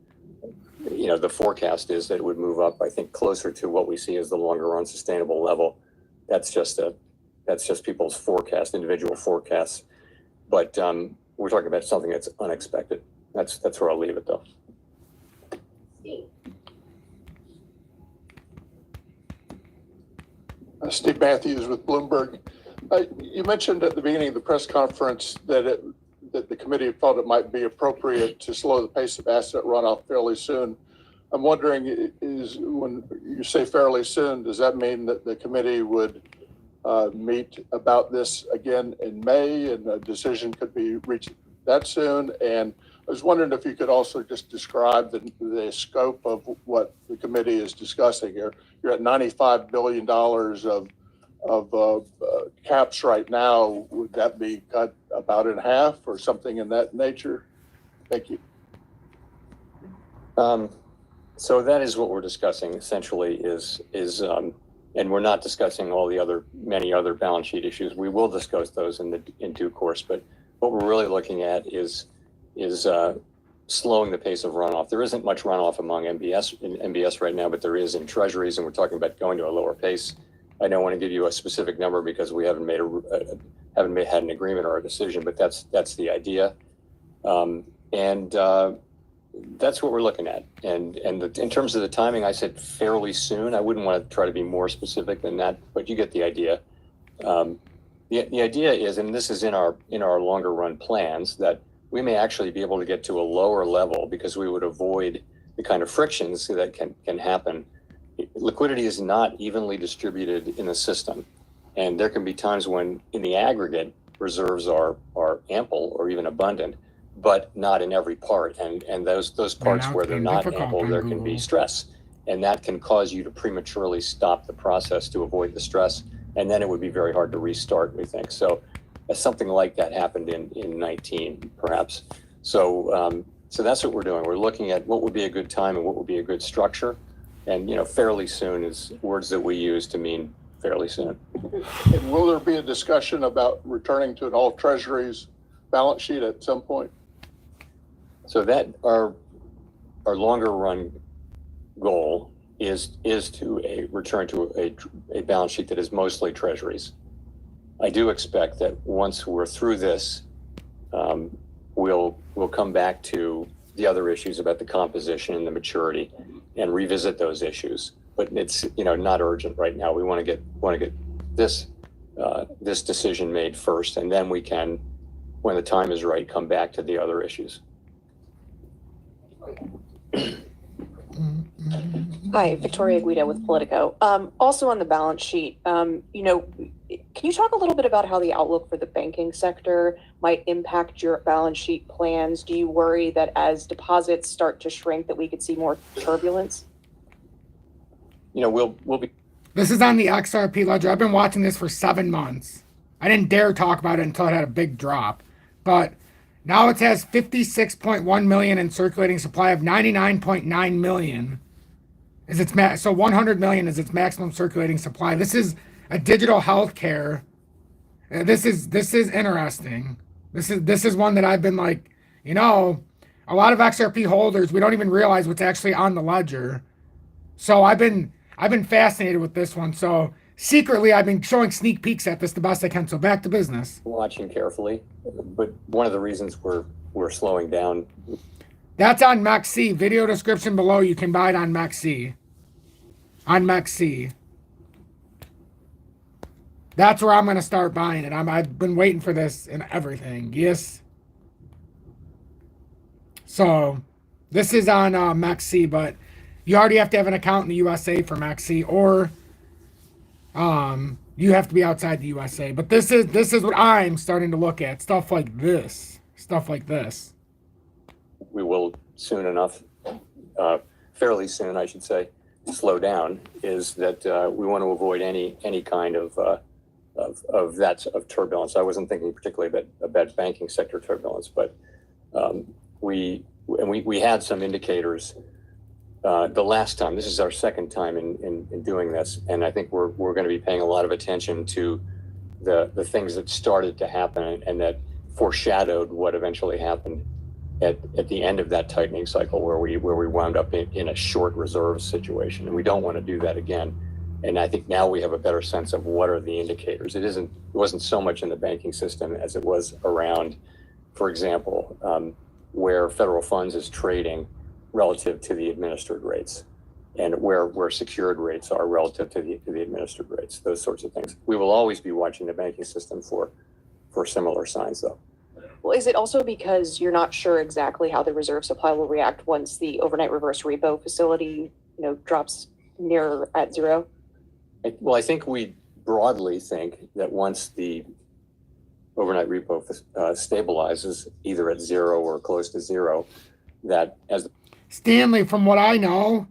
you know, the forecast is that it would move up, I think, closer to what we see as the longer run sustainable level. That's just people's forecast, individual forecasts. But we're talking about something that's unexpected. That's where I'll leave it, though. Steve Matthews with Bloomberg. You mentioned at the beginning of the press conference that the committee felt it might be appropriate to slow the pace of asset runoff fairly soon. I'm wondering, is when you say fairly soon, does that mean that the committee would meet about this again in May and a decision could be reached that soon? And I was wondering if you could also just describe the scope of what the committee is discussing here. You're at $95 billion of caps right now. Would that be cut about in half or something in that nature? Thank you. So that is what we're discussing essentially is and we're not discussing all the many other balance sheet issues. We will discuss those in due course, but what we're really looking at is slowing the pace of runoff. There isn't much runoff among MBS right now, but there is in treasuries, and we're talking about going to a lower pace. I don't want to give you a specific number because we haven't had an agreement or a decision, but that's the idea, and that's what we're looking at. And in terms of the timing, I said fairly soon. I wouldn't want to try to be more specific than that, but you get the idea. The idea is, and this is in our longer run plans, that we may actually be able to get to a lower level because we would avoid the kind of frictions that can happen. Liquidity is not evenly distributed in the system, and there can be times when, in the aggregate, reserves are ample or even abundant, but not in every part. And those parts where they're not ample, there can be stress, and that can cause you to prematurely stop the process to avoid the stress, and then it would be very hard to restart, we think. So something like that happened in 19, perhaps. So that's what we're doing. We're looking at what would be a good time and what would be a good structure. And, you know, fairly soon is words that we use to mean fairly soon. And will there be a discussion about returning to an all treasuries balance sheet at some point? So that our longer run goal is to return to a balance sheet that is mostly treasuries. I do expect that once we're through this, we'll come back to the other issues about the composition and the maturity and revisit those issues. But it's, you know, not urgent right now. We want to get this decision made first, and then we can, when the time is right, come back to the other issues. Hi, Victoria Guido with Politico. Also on the balance sheet, you know, can you talk a little bit about how the outlook for the banking sector might impact your balance sheet plans? Do you worry that as deposits start to shrink that we could see more turbulence? You know, we'll be. This is on the XRP ledger. I've been watching this for 7 months. I didn't dare talk about it until it had a big drop, but now it has 56.1 million in circulating supply of 99.9 million. Is its so 100 million is its maximum circulating supply. This is a digital healthcare. This is interesting. This is one that I've been like, you know, a lot of XRP holders, we don't even realize what's actually on the ledger. So I've been fascinated with this one. So secretly, I've been showing sneak peeks at this the best I can. So back to business. Watching carefully, but one of the reasons we're slowing down. That's on MEXC. Video description below. You can buy it on MEXC. On MEXC. That's where I'm going to start buying it. I've been waiting for this and everything. Yes. So this is on MEXC, but you already have to have an account in the USA for MEXC, or you have to be outside the USA. But this is what I'm starting to look at. Stuff like this. Stuff like this. We will soon enough, fairly soon, I should say, slow down, is that we want to avoid any kind of turbulence. I wasn't thinking particularly about banking sector turbulence, but we had some indicators the last time. This is our second time in doing this, and I think we're going to be paying a lot of attention to the things that started to happen and that foreshadowed what eventually happened at the end of that tightening cycle, where we wound up in a short reserve situation, and we don't want to do that again. And I think now we have a better sense of what are the indicators. It wasn't so much in the banking system as it was around, for example, where federal funds is trading relative to the administered rates, and where secured rates are relative to the administered rates. Those sorts of things. We will always be watching the banking system for similar signs, though. Well, is it also because you're not sure exactly how the reserve supply will react once the overnight reverse repo facility, drops near at zero? Well, I think we broadly think that once the overnight repo stabilizes either at zero or close to zero, that as Stanley, from what I know,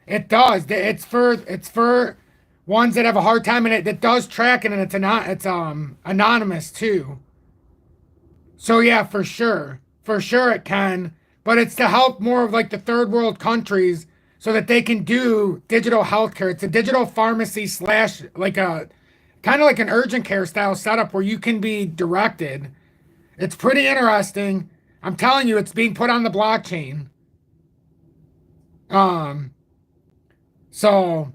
it does. It's for ones that have a hard time, and it does track it, and it's anonymous too. So yeah, for sure it can, but it's to help more of like the third world countries so that they can do digital healthcare. It's a digital pharmacy / like a kind of like an urgent care style setup where you can be directed. It's pretty interesting. I'm telling you, it's being put on the blockchain. So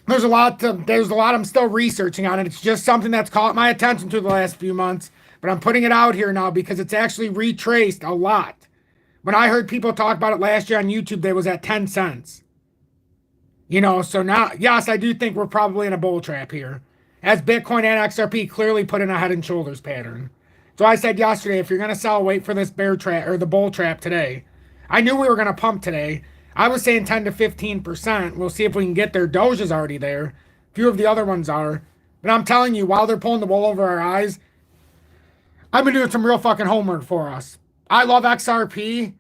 there's a lot I'm still researching on it. It's just something that's caught my attention to the last few months, but I'm putting it out here now because it's actually retraced a lot. When I heard people talk about it last year on YouTube, they was at 10 cents. So now, yes, I do think we're probably in a bull trap here, as Bitcoin and XRP clearly put in a head and shoulders pattern. So I said yesterday, if you're going to sell, wait for this bear trap or the bull trap today. I knew we were going to pump today. I was saying 10 to 15%. We'll see if we can get there. Doge is already there. A few of the other ones are. But I'm telling you, while they're pulling the wool over our eyes, I've been doing some real fucking homework for us. I love XRP,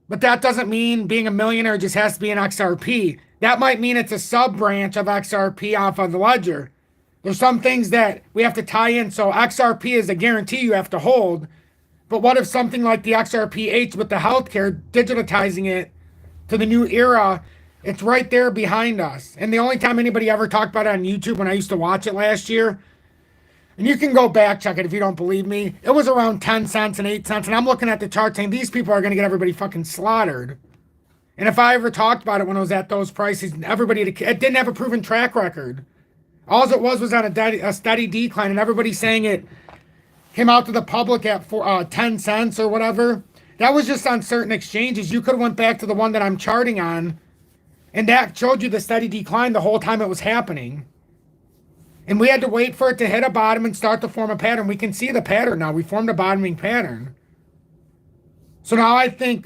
but that doesn't mean being a millionaire just has to be an XRP. That might mean it's a sub-branch of XRP off of the ledger. There's some things that we have to tie in. So XRP is a guarantee you have to hold. But what if something like the XRP8 with the healthcare, digitizing it to the new era, it's right there behind us. And the only time anybody ever talked about it on YouTube, when I used to watch it last year, and you can go back, check it if you don't believe me, it was around 10 cents and 8 cents. And I'm looking at the chart saying these people are going to get everybody fucking slaughtered. And if I ever talked about it when it was at those prices, it didn't have a proven track record. All it was on a steady decline, and everybody saying it came out to the public at 10 cents or whatever. That was just on certain exchanges. You could have went back to the one that I'm charting on, and that showed you the steady decline the whole time it was happening. And we had to wait for it to hit a bottom and start to form a pattern. We can see the pattern now. We formed a bottoming pattern. So now I think,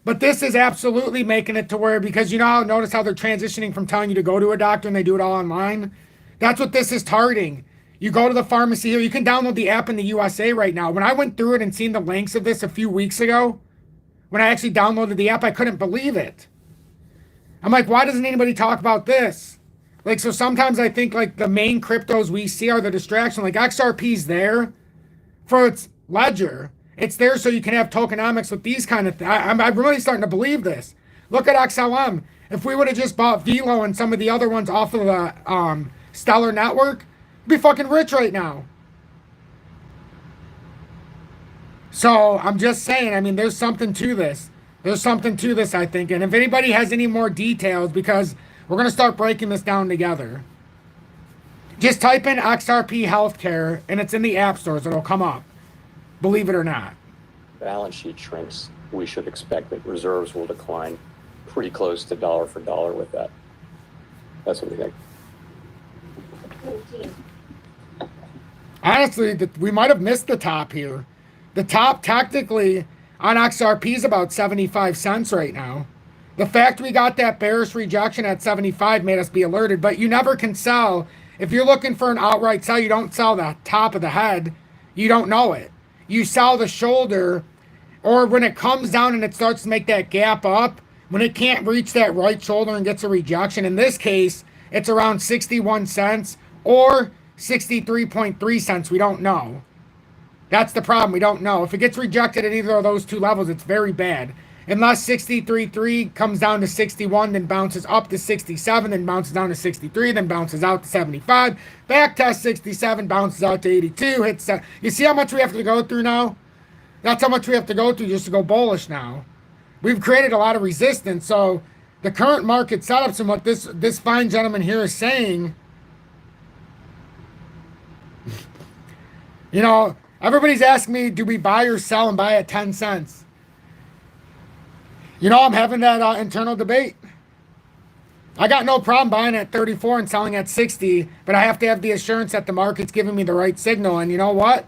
but this is absolutely making it to where, because notice how they're transitioning from telling you to go to a doctor and they do it all online. That's what this is targeting. You go to the pharmacy here. You can download the app in the USA right now. When I went through it and seen the links of this a few weeks ago, when I actually downloaded the app, I couldn't believe it. I'm like, why doesn't anybody talk about this? Like, so sometimes I think like the main cryptos we see are the distraction. Like XRP's there for its ledger. It's there so you can have tokenomics with these kind of things. I'm really starting to believe this. Look at XLM. If we would have just bought Velo and some of the other ones off of the Stellar Network, we'd be fucking rich right now. So I'm just saying, I mean, there's something to this. There's something to this, I think. And if anybody has any more details, because we're going to start breaking this down together, just type in XRP Healthcare, and it's in the app stores. It'll come up. Believe it or not. Balance sheet shrinks, we should expect that reserves will decline pretty close to dollar for dollar with that. That's what we think. Honestly, we might have missed the top here. The top technically on XRP is about 75 cents right now. The fact we got that bearish rejection at 75 made us be alerted, but you never can sell. If you're looking for an outright sell, you don't sell the top of the head. You don't know it. You sell the shoulder, or when it comes down and it starts to make that gap up, when it can't reach that right shoulder and gets a rejection. In this case, it's around 61 cents or 63.3 cents. We don't know. That's the problem. We don't know. If it gets rejected at either of those two levels, it's very bad. Unless 63.3 comes down to 61, then bounces up to 67, then bounces down to 63, then bounces out to 75, back test 67, bounces out to 82, hits. You see how much we have to go through now? That's how much we have to go through just to go bullish now. We've created a lot of resistance. So the current market setups and what this fine gentleman here is saying, you know, everybody's asking me, do we buy or sell and buy at 10 cents? You know, I'm having that internal debate. I got no problem buying at 34 and selling at 60, but I have to have the assurance that the market's giving me the right signal. And you know what?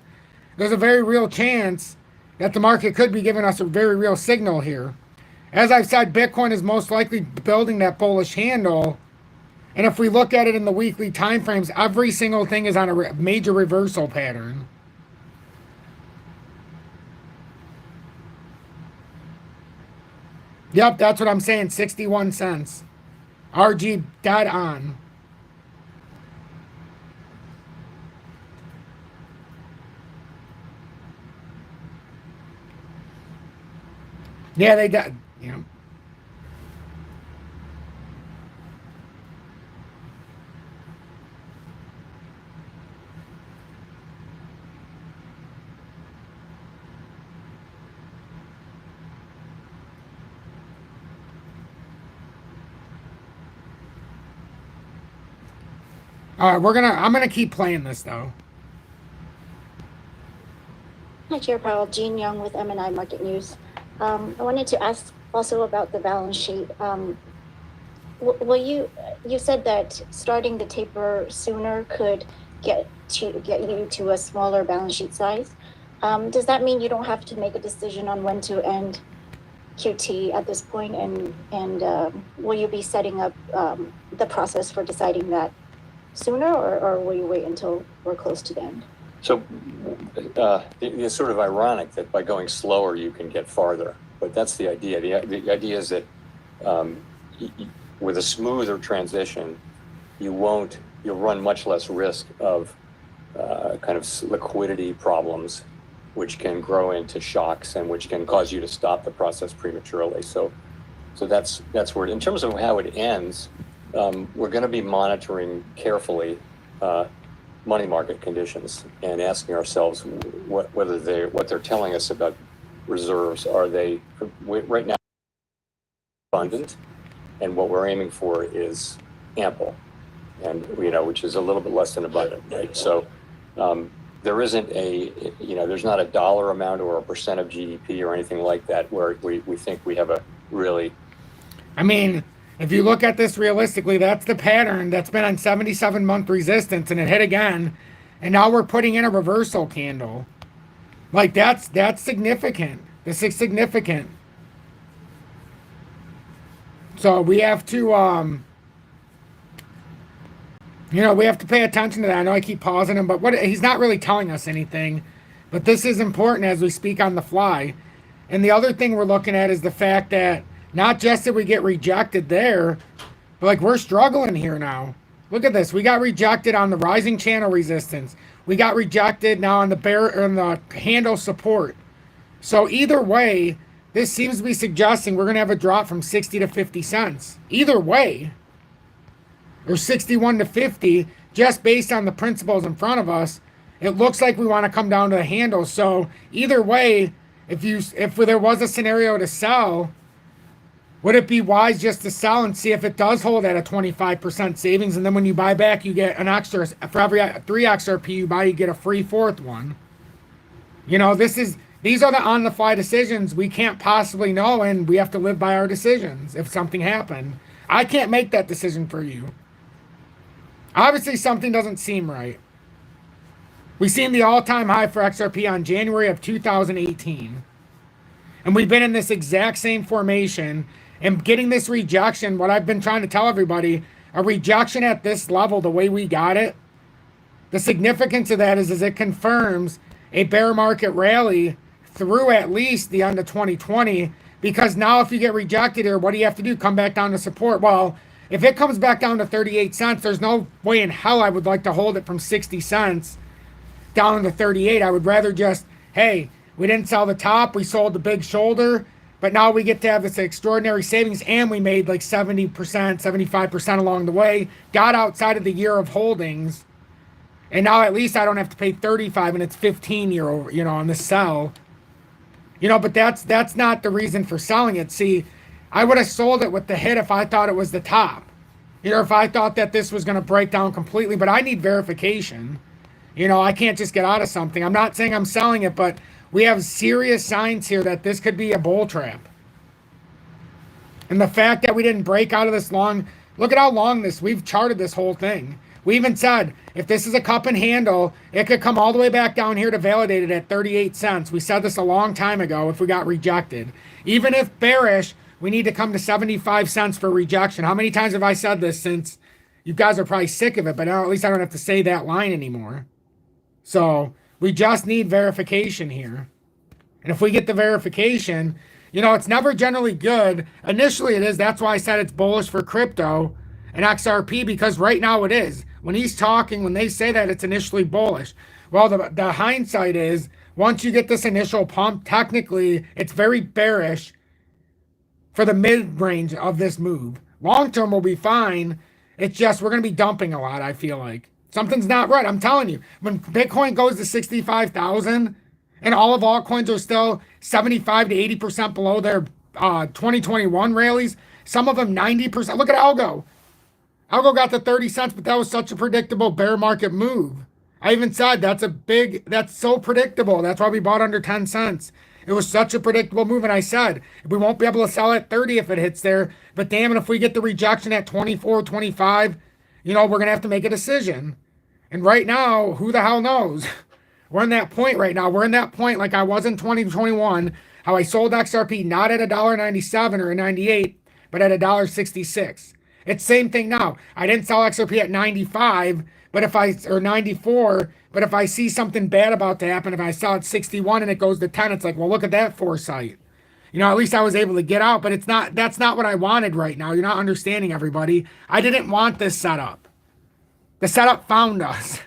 There's a very real chance that the market could be giving us a very real signal here. As I've said, Bitcoin is most likely building that bullish handle. And if we look at it in the weekly time frames, every single thing is on a major reversal pattern. Yep, that's what I'm saying. 61 cents. RG dead on. Yeah, they got, you know. All right, I'm gonna keep playing this though. Hi, Chair Powell. Jean Young with M&I Market News. I wanted to ask also about the balance sheet. Will you said that starting the taper sooner could get you to a smaller balance sheet size. Does that mean you don't have to make a decision on when to end QT at this point? And will you be setting up the process for deciding that sooner, or will you wait until we're close to the end? So it's sort of ironic that by going slower, you can get farther. But that's the idea. The idea is that with a smoother transition, you'll run much less risk of kind of liquidity problems, which can grow into shocks and which can cause you to stop the process prematurely. So that's where, in terms of how it ends, we're going to be monitoring carefully money market conditions and asking ourselves what they're telling us about reserves. Are they right now abundant, and what we're aiming for is ample, and which is a little bit less than abundant, right? So there isn't there's not a dollar amount or a percent of GDP or anything like that where we think we have a really. I mean, if you look at this realistically, that's the pattern that's been on 77-month resistance, and it hit again, and now we're putting in a reversal candle. Like that's significant. This is significant. So we have to we have to pay attention to that. I know I keep pausing him, but he's not really telling us anything. But this is important as we speak on the fly. And the other thing we're looking at is the fact that not just that we get rejected there, but like we're struggling here now. Look at this. We got rejected on the rising channel resistance. We got rejected now on the handle support. So either way, this seems to be suggesting we're going to have a drop from 60 to 50 cents. Either way, or 61 to 50, just based on the principles in front of us, it looks like we want to come down to the handle. So either way, if there was a scenario to sell, would it be wise just to sell and see if it does hold at a 25% savings? And then when you buy back, you get an extra, for every 3 XRP you buy, you get a free 4th one. These are the on-the-fly decisions we can't possibly know, and we have to live by our decisions if something happened. I can't make that decision for you. Obviously, something doesn't seem right. We've seen the all-time high for XRP on January of 2018. And we've been in this exact same formation and getting this rejection, what I've been trying to tell everybody, a rejection at this level, the way we got it, the significance of that is it confirms a bear market rally through at least the end of 2020, because now if you get rejected here, what do you have to do? Come back down to support. Well, if it comes back down to 38 cents, there's no way in hell I would like to hold it from 60 cents down to 38. I would rather just, hey, we didn't sell the top, we sold the big shoulder, but now we get to have this extraordinary savings, and we made like 70%, 75% along the way, got outside of the year of holdings, and now at least I don't have to pay 35 and it's 15 year over, on the sell. But that's not the reason for selling it. See, I would have sold it with the hit if I thought it was the top. If I thought that this was going to break down completely, but I need verification. I can't just get out of something. I'm not saying I'm selling it, but we have serious signs here that this could be a bull trap. And the fact that we didn't break out of this long, look at how long we've charted this whole thing. We even said, if this is a cup and handle, it could come all the way back down here to validate it at 38 cents. We said this a long time ago if we got rejected. Even if bearish, we need to come to 75 cents for rejection. How many times have I said this since you guys are probably sick of it, but now at least I don't have to say that line anymore. So we just need verification here. And if we get the verification, it's never generally good. Initially it is. That's why I said it's bullish for crypto and XRP, because right now it is. When he's talking, when they say that, it's initially bullish. Well, the hindsight is, once you get this initial pump, technically it's very bearish for the mid-range of this move. Long-term will be fine. It's just we're going to be dumping a lot, I feel like. Something's not right. I'm telling you, when Bitcoin goes to 65,000 and all of altcoins are still 75 to 80% below their 2021 rallies, some of them 90%. Look at Algo. Algo got to 30 cents, but that was such a predictable bear market move. I even said that's so predictable. That's why we bought under 10 cents. It was such a predictable move, and I said, we won't be able to sell at 30 if it hits there, but damn it, if we get the rejection at 24, 25, we're going to have to make a decision. And right now, who the hell knows? We're in that point right now. We're in that point like I was in 2021, how I sold XRP not at $1.97 or $1.98, but at $1.66. It's same thing now. I didn't sell XRP at 95, or 94, but if I see something bad about to happen, if I sell at 61 and it goes to 10, it's like, well, look at that foresight. At least I was able to get out, but that's not what I wanted right now. You're not understanding, everybody. I didn't want this setup. The setup found us.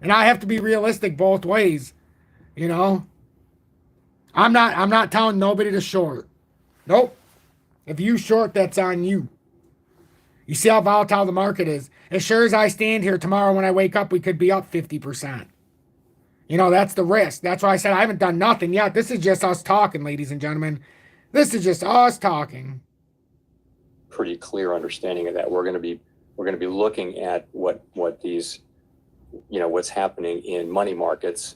And I have to be realistic both ways. I'm not telling nobody to short. Nope. If you short, that's on you. You see how volatile the market is. As sure as I stand here tomorrow when I wake up, we could be up 50%. That's the risk. That's why I said I haven't done nothing yet. This is just us talking, ladies and gentlemen. This is just us talking. Pretty clear understanding of that. We're going to be looking at what these, what's happening in money markets,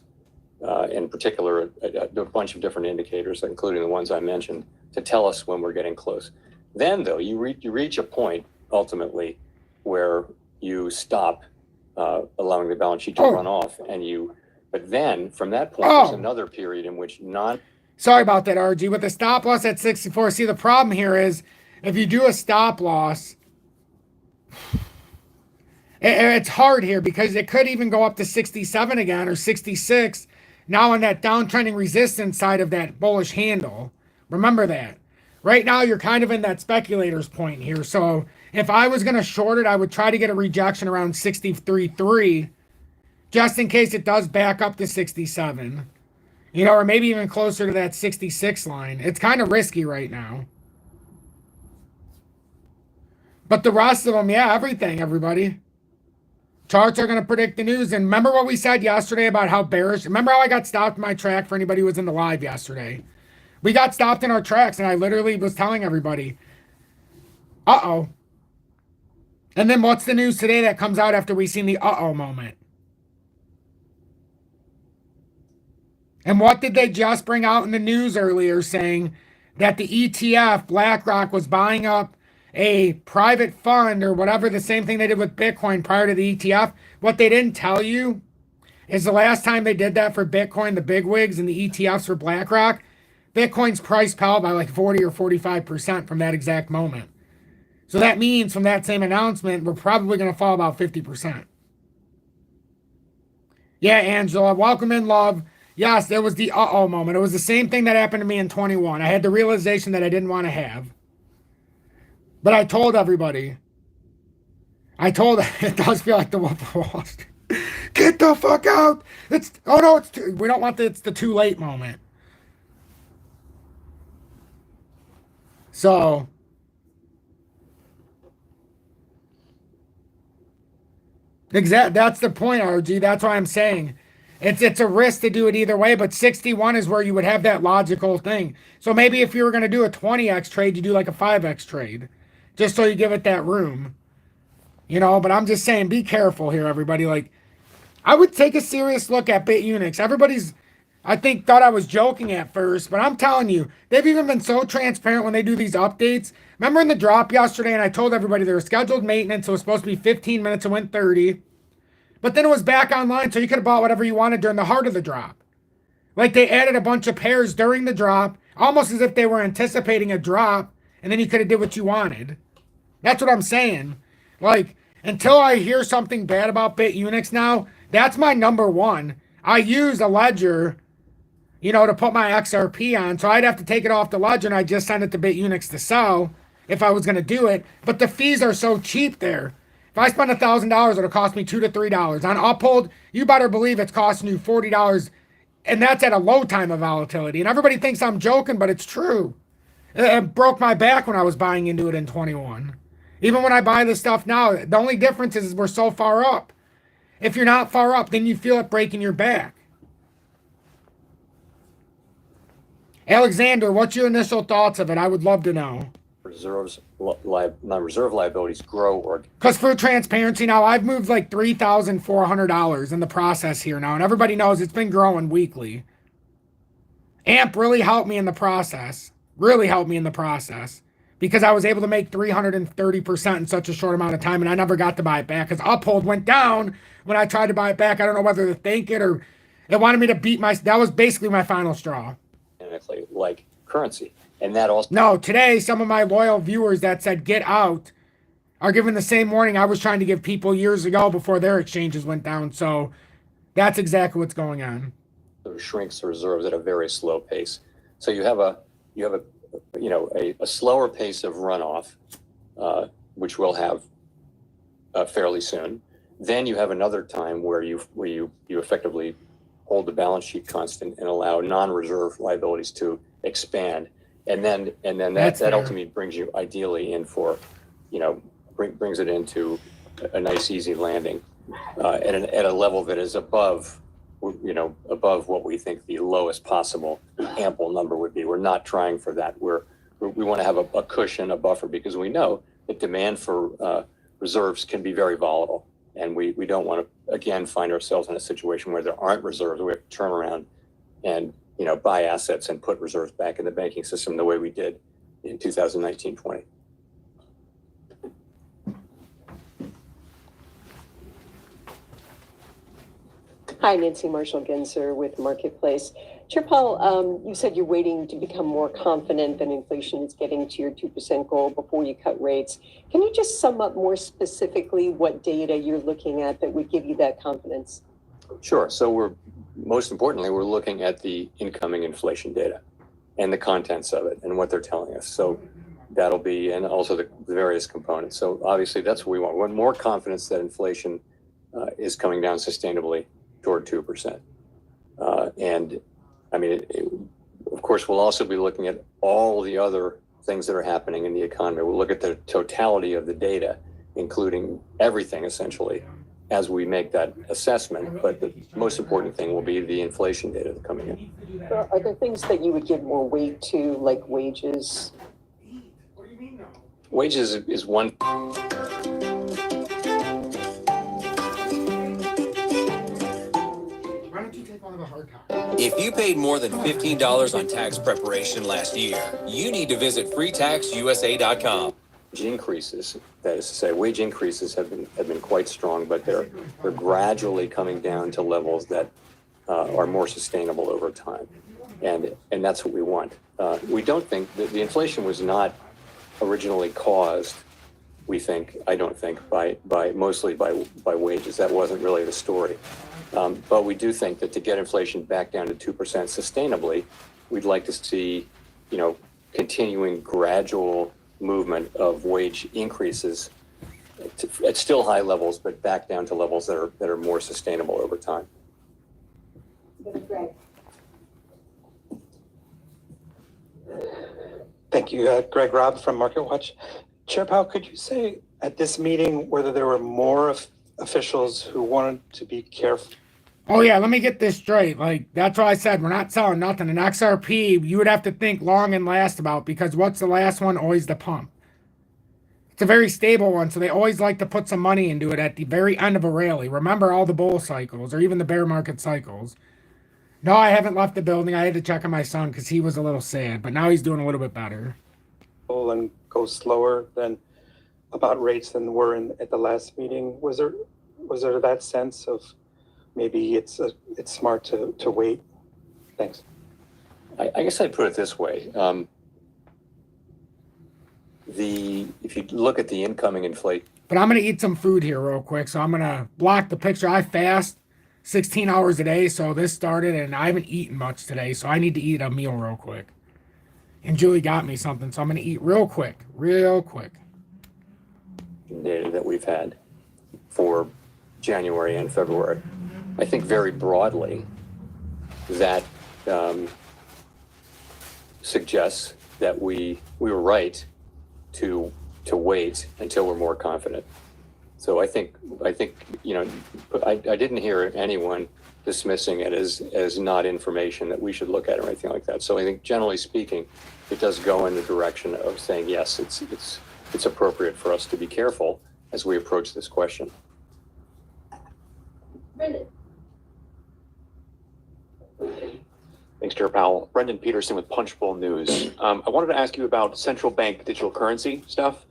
in particular, a bunch of different indicators, including the ones I mentioned, to tell us when we're getting close. Then, though, you reach a point ultimately where you stop allowing the balance sheet to run off, but then from that point, there's another period in which Sorry about that, RG. With the stop loss at 64, see, the problem here is if you do a stop loss, it's hard here because it could even go up to 67 again or 66 now on that downtrending resistance side of that bullish handle. Remember that. Right now, you're kind of in that speculator's point here. So if I was going to short it, I would try to get a rejection around 63.3 just in case it does back up to 67, or maybe even closer to that 66 line. It's kind of risky right now. But the rest of them, everything, everybody. Charts are going to predict the news. And remember what we said yesterday about how bearish? Remember how I got stopped in my track for anybody who was in the live yesterday? We got stopped in our tracks, and I literally was telling everybody, uh-oh. And then what's the news today that comes out after we seen the uh-oh moment? And what did they just bring out in the news earlier saying that the ETF, BlackRock, was buying up a private fund or whatever, the same thing they did with Bitcoin prior to the ETF. What they didn't tell you is the last time they did that for Bitcoin, the bigwigs and the ETFs for BlackRock, Bitcoin's price fell by like 40 or 45% from that exact moment. So that means from that same announcement, we're probably going to fall about 50%. Yeah, Angela, welcome in, love. Yes, there was the uh-oh moment. It was the same thing that happened to me in 21. I had the realization that I didn't want to have. But I told everybody. It does feel like the Wolf of Wall Street. Get the fuck out. We don't want it's the too late moment. So that's the point, RG. That's why I'm saying it's a risk to do it either way, but 61 is where you would have that logical thing. So maybe if you were going to do a 20x trade, you do like a 5x trade, just so you give it that room. But I'm just saying, be careful here, everybody. Like, I would take a serious look at BITUNIX. Everybody's, I think, thought I was joking at first, but I'm telling you, they've even been so transparent when they do these updates. Remember in the drop yesterday, and I told everybody there was scheduled maintenance, so it was supposed to be 15 minutes and went 30. But then it was back online, so you could have bought whatever you wanted during the heart of the drop. Like, they added a bunch of pairs during the drop, almost as if they were anticipating a drop, and then you could have did what you wanted. That's what I'm saying. Like, until I hear something bad about BITUNIX now, that's my number one. I use a ledger, to put my XRP on, so I'd have to take it off the ledger, and I just send it to BITUNIX to sell if I was going to do it. But the fees are so cheap there. If I spend $1,000, it'll cost me $2 to $3. On Uphold, you better believe it's costing you $40, and that's at a low time of volatility. And everybody thinks I'm joking, but it's true. It broke my back when I was buying into it in 21. Even when I buy this stuff now, the only difference is we're so far up. If you're not far up, then you feel it breaking your back. Alexander, what's your initial thoughts of it? I would love to know. Non-reserve liabilities grow or... Because for transparency now, I've moved like $3,400 in the process here now, and everybody knows it's been growing weekly. AMP really helped me in the process. Because I was able to make 330% in such a short amount of time, and I never got to buy it back because Uphold went down when I tried to buy it back. I don't know whether to thank it or it wanted me to beat that was basically my final straw. Like currency. And that also... No, today, some of my loyal viewers that said get out are given the same warning I was trying to give people years ago before their exchanges went down. So that's exactly what's going on. It shrinks the reserves at a very slow pace. So you have a slower pace of runoff, which we'll have fairly soon. Then you have another time where you effectively hold the balance sheet constant and allow non-reserve liabilities to expand, and then that ultimately brings you ideally in for, brings it into a nice easy landing at a level that is above what we think the lowest possible ample number would be. We're not trying for that. We want to have a cushion, a buffer, because we know that demand for reserves can be very volatile. And we don't want to, again, find ourselves in a situation where there aren't reserves. We have to turn around and, buy assets and put reserves back in the banking system the way we did in 2019-20. Hi, Nancy Marshall-Genzer with Marketplace. Chair Powell, you said you're waiting to become more confident that inflation is getting to your 2% goal before you cut rates. Can you just sum up more specifically what data you're looking at that would give you that confidence? Sure. So most importantly, we're looking at the incoming inflation data and the contents of it and what they're telling us. So that'll be, and also the various components. So obviously that's what we want. We want more confidence that inflation is coming down sustainably toward 2%. Of course, we'll also be looking at all the other things that are happening in the economy. We'll look at the totality of the data, including everything essentially, as we make that assessment. But the most important thing will be the inflation data that's coming in. Are there things that you would give more weight to, like wages? Wages is one. If you paid more than $15 on tax preparation last year, you need to visit freetaxusa.com. increases, that is to say, wage increases have been quite strong, but they're gradually coming down to levels that are more sustainable over time, and that's what we want. We don't think that the inflation was not originally caused. I don't think mostly by wages. That wasn't really the story. But we do think that to get inflation back down to 2% sustainably, we'd like to see, continuing gradual movement of wage increases at still high levels, but back down to levels that are more sustainable over time. Thank you. Greg Robb from MarketWatch. Chair Powell, could you say at this meeting whether there were more officials who wanted to be careful? Oh yeah, let me get this straight. Like, that's what I said. We're not selling nothing. An XRP, you would have to think long and last about, because what's the last one? Always the pump. It's a very stable one, so they always like to put some money into it at the very end of a rally. Remember all the bull cycles, or even the bear market cycles. No, I haven't left the building. I had to check on my son because he was a little sad, but now he's doing a little bit better. And go slower than about rates than were at the last meeting. Was there that sense of maybe it's smart to wait? Thanks. I guess I'd put it this way. If you look at the incoming inflation. But I'm going to eat some food here real quick, so I'm going to block the picture. I fast 16 hours a day, so this started, and I haven't eaten much today, so I need to eat a meal real quick. And Julie got me something, so I'm going to eat real quick. Data that we've had for January and February. I think very broadly that suggests that we were right to wait until we're more confident. So I think I didn't hear anyone dismissing it as not information that we should look at or anything like that. So I think generally speaking, it does go in the direction of saying yes, it's appropriate for us to be careful as we approach this question. Brendan. Thanks, Chair Powell. Brendan Peterson with Punchbowl News. I wanted to ask you about central bank digital currency stuff.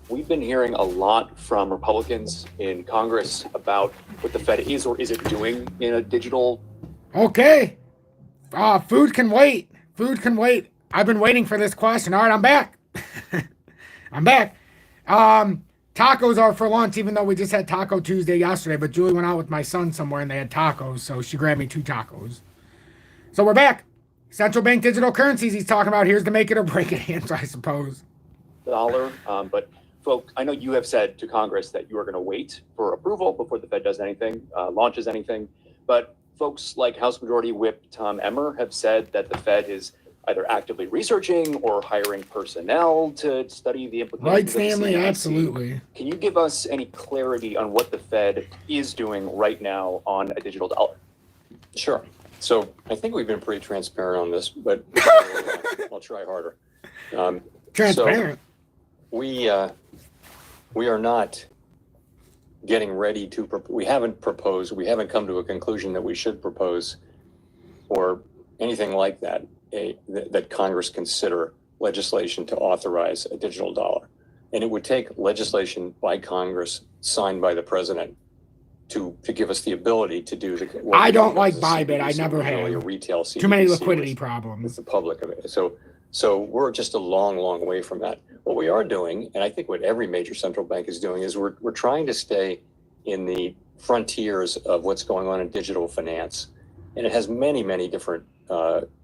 We've been hearing a lot from Republicans in Congress about what the Fed is or isn't doing in a digital. Okay. Food can wait. I've been waiting for this question. All right, I'm back. I'm back. Tacos are for lunch, even though we just had Taco Tuesday yesterday, but Julie went out with my son somewhere and they had tacos, so she grabbed me 2 tacos. So we're back. Central bank digital currencies he's talking about. Here's the make it or break it answer, I suppose. Dollar, but folks, I know you have said to Congress that you are going to wait for approval before the Fed does anything, launches anything. But folks like House Majority Whip Tom Emmer have said that the Fed is either actively researching or hiring personnel to study the implications. Right, Stanley, absolutely. Can you give us any clarity on what the Fed is doing right now on a digital dollar? Sure. So I think we've been pretty transparent on this, but I'll try harder. Transparent. So we are not getting ready to. We haven't proposed. We haven't come to a conclusion that we should propose, or anything like that. That Congress consider legislation to authorize a digital dollar, and it would take legislation by Congress signed by the president to give us the ability to do the. I don't like Bybit. I never have. Really a retail CBDC too many liquidity problems with the public of it. So we're just a long way from that. What we are doing, and I think what every major central bank is doing, is we're trying to stay in the frontiers of what's going on in digital finance, and it has many different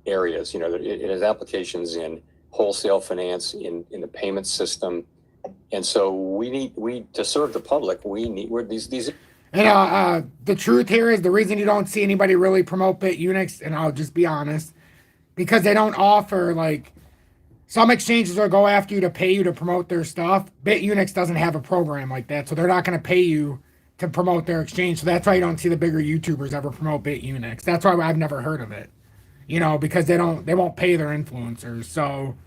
areas. It has applications in wholesale finance, in the payment system, and so we to serve the public. We're these. And the truth here is the reason you don't see anybody really promote BITUNIX, and I'll just be honest, because they don't offer, like, some exchanges will go after you to pay you to promote their stuff. BITUNIX doesn't have a program like that, so they're not going to pay you to promote their exchange. So that's why you don't see the bigger YouTubers ever promote BITUNIX. That's why I've never heard of it, because they won't pay their influencers. So,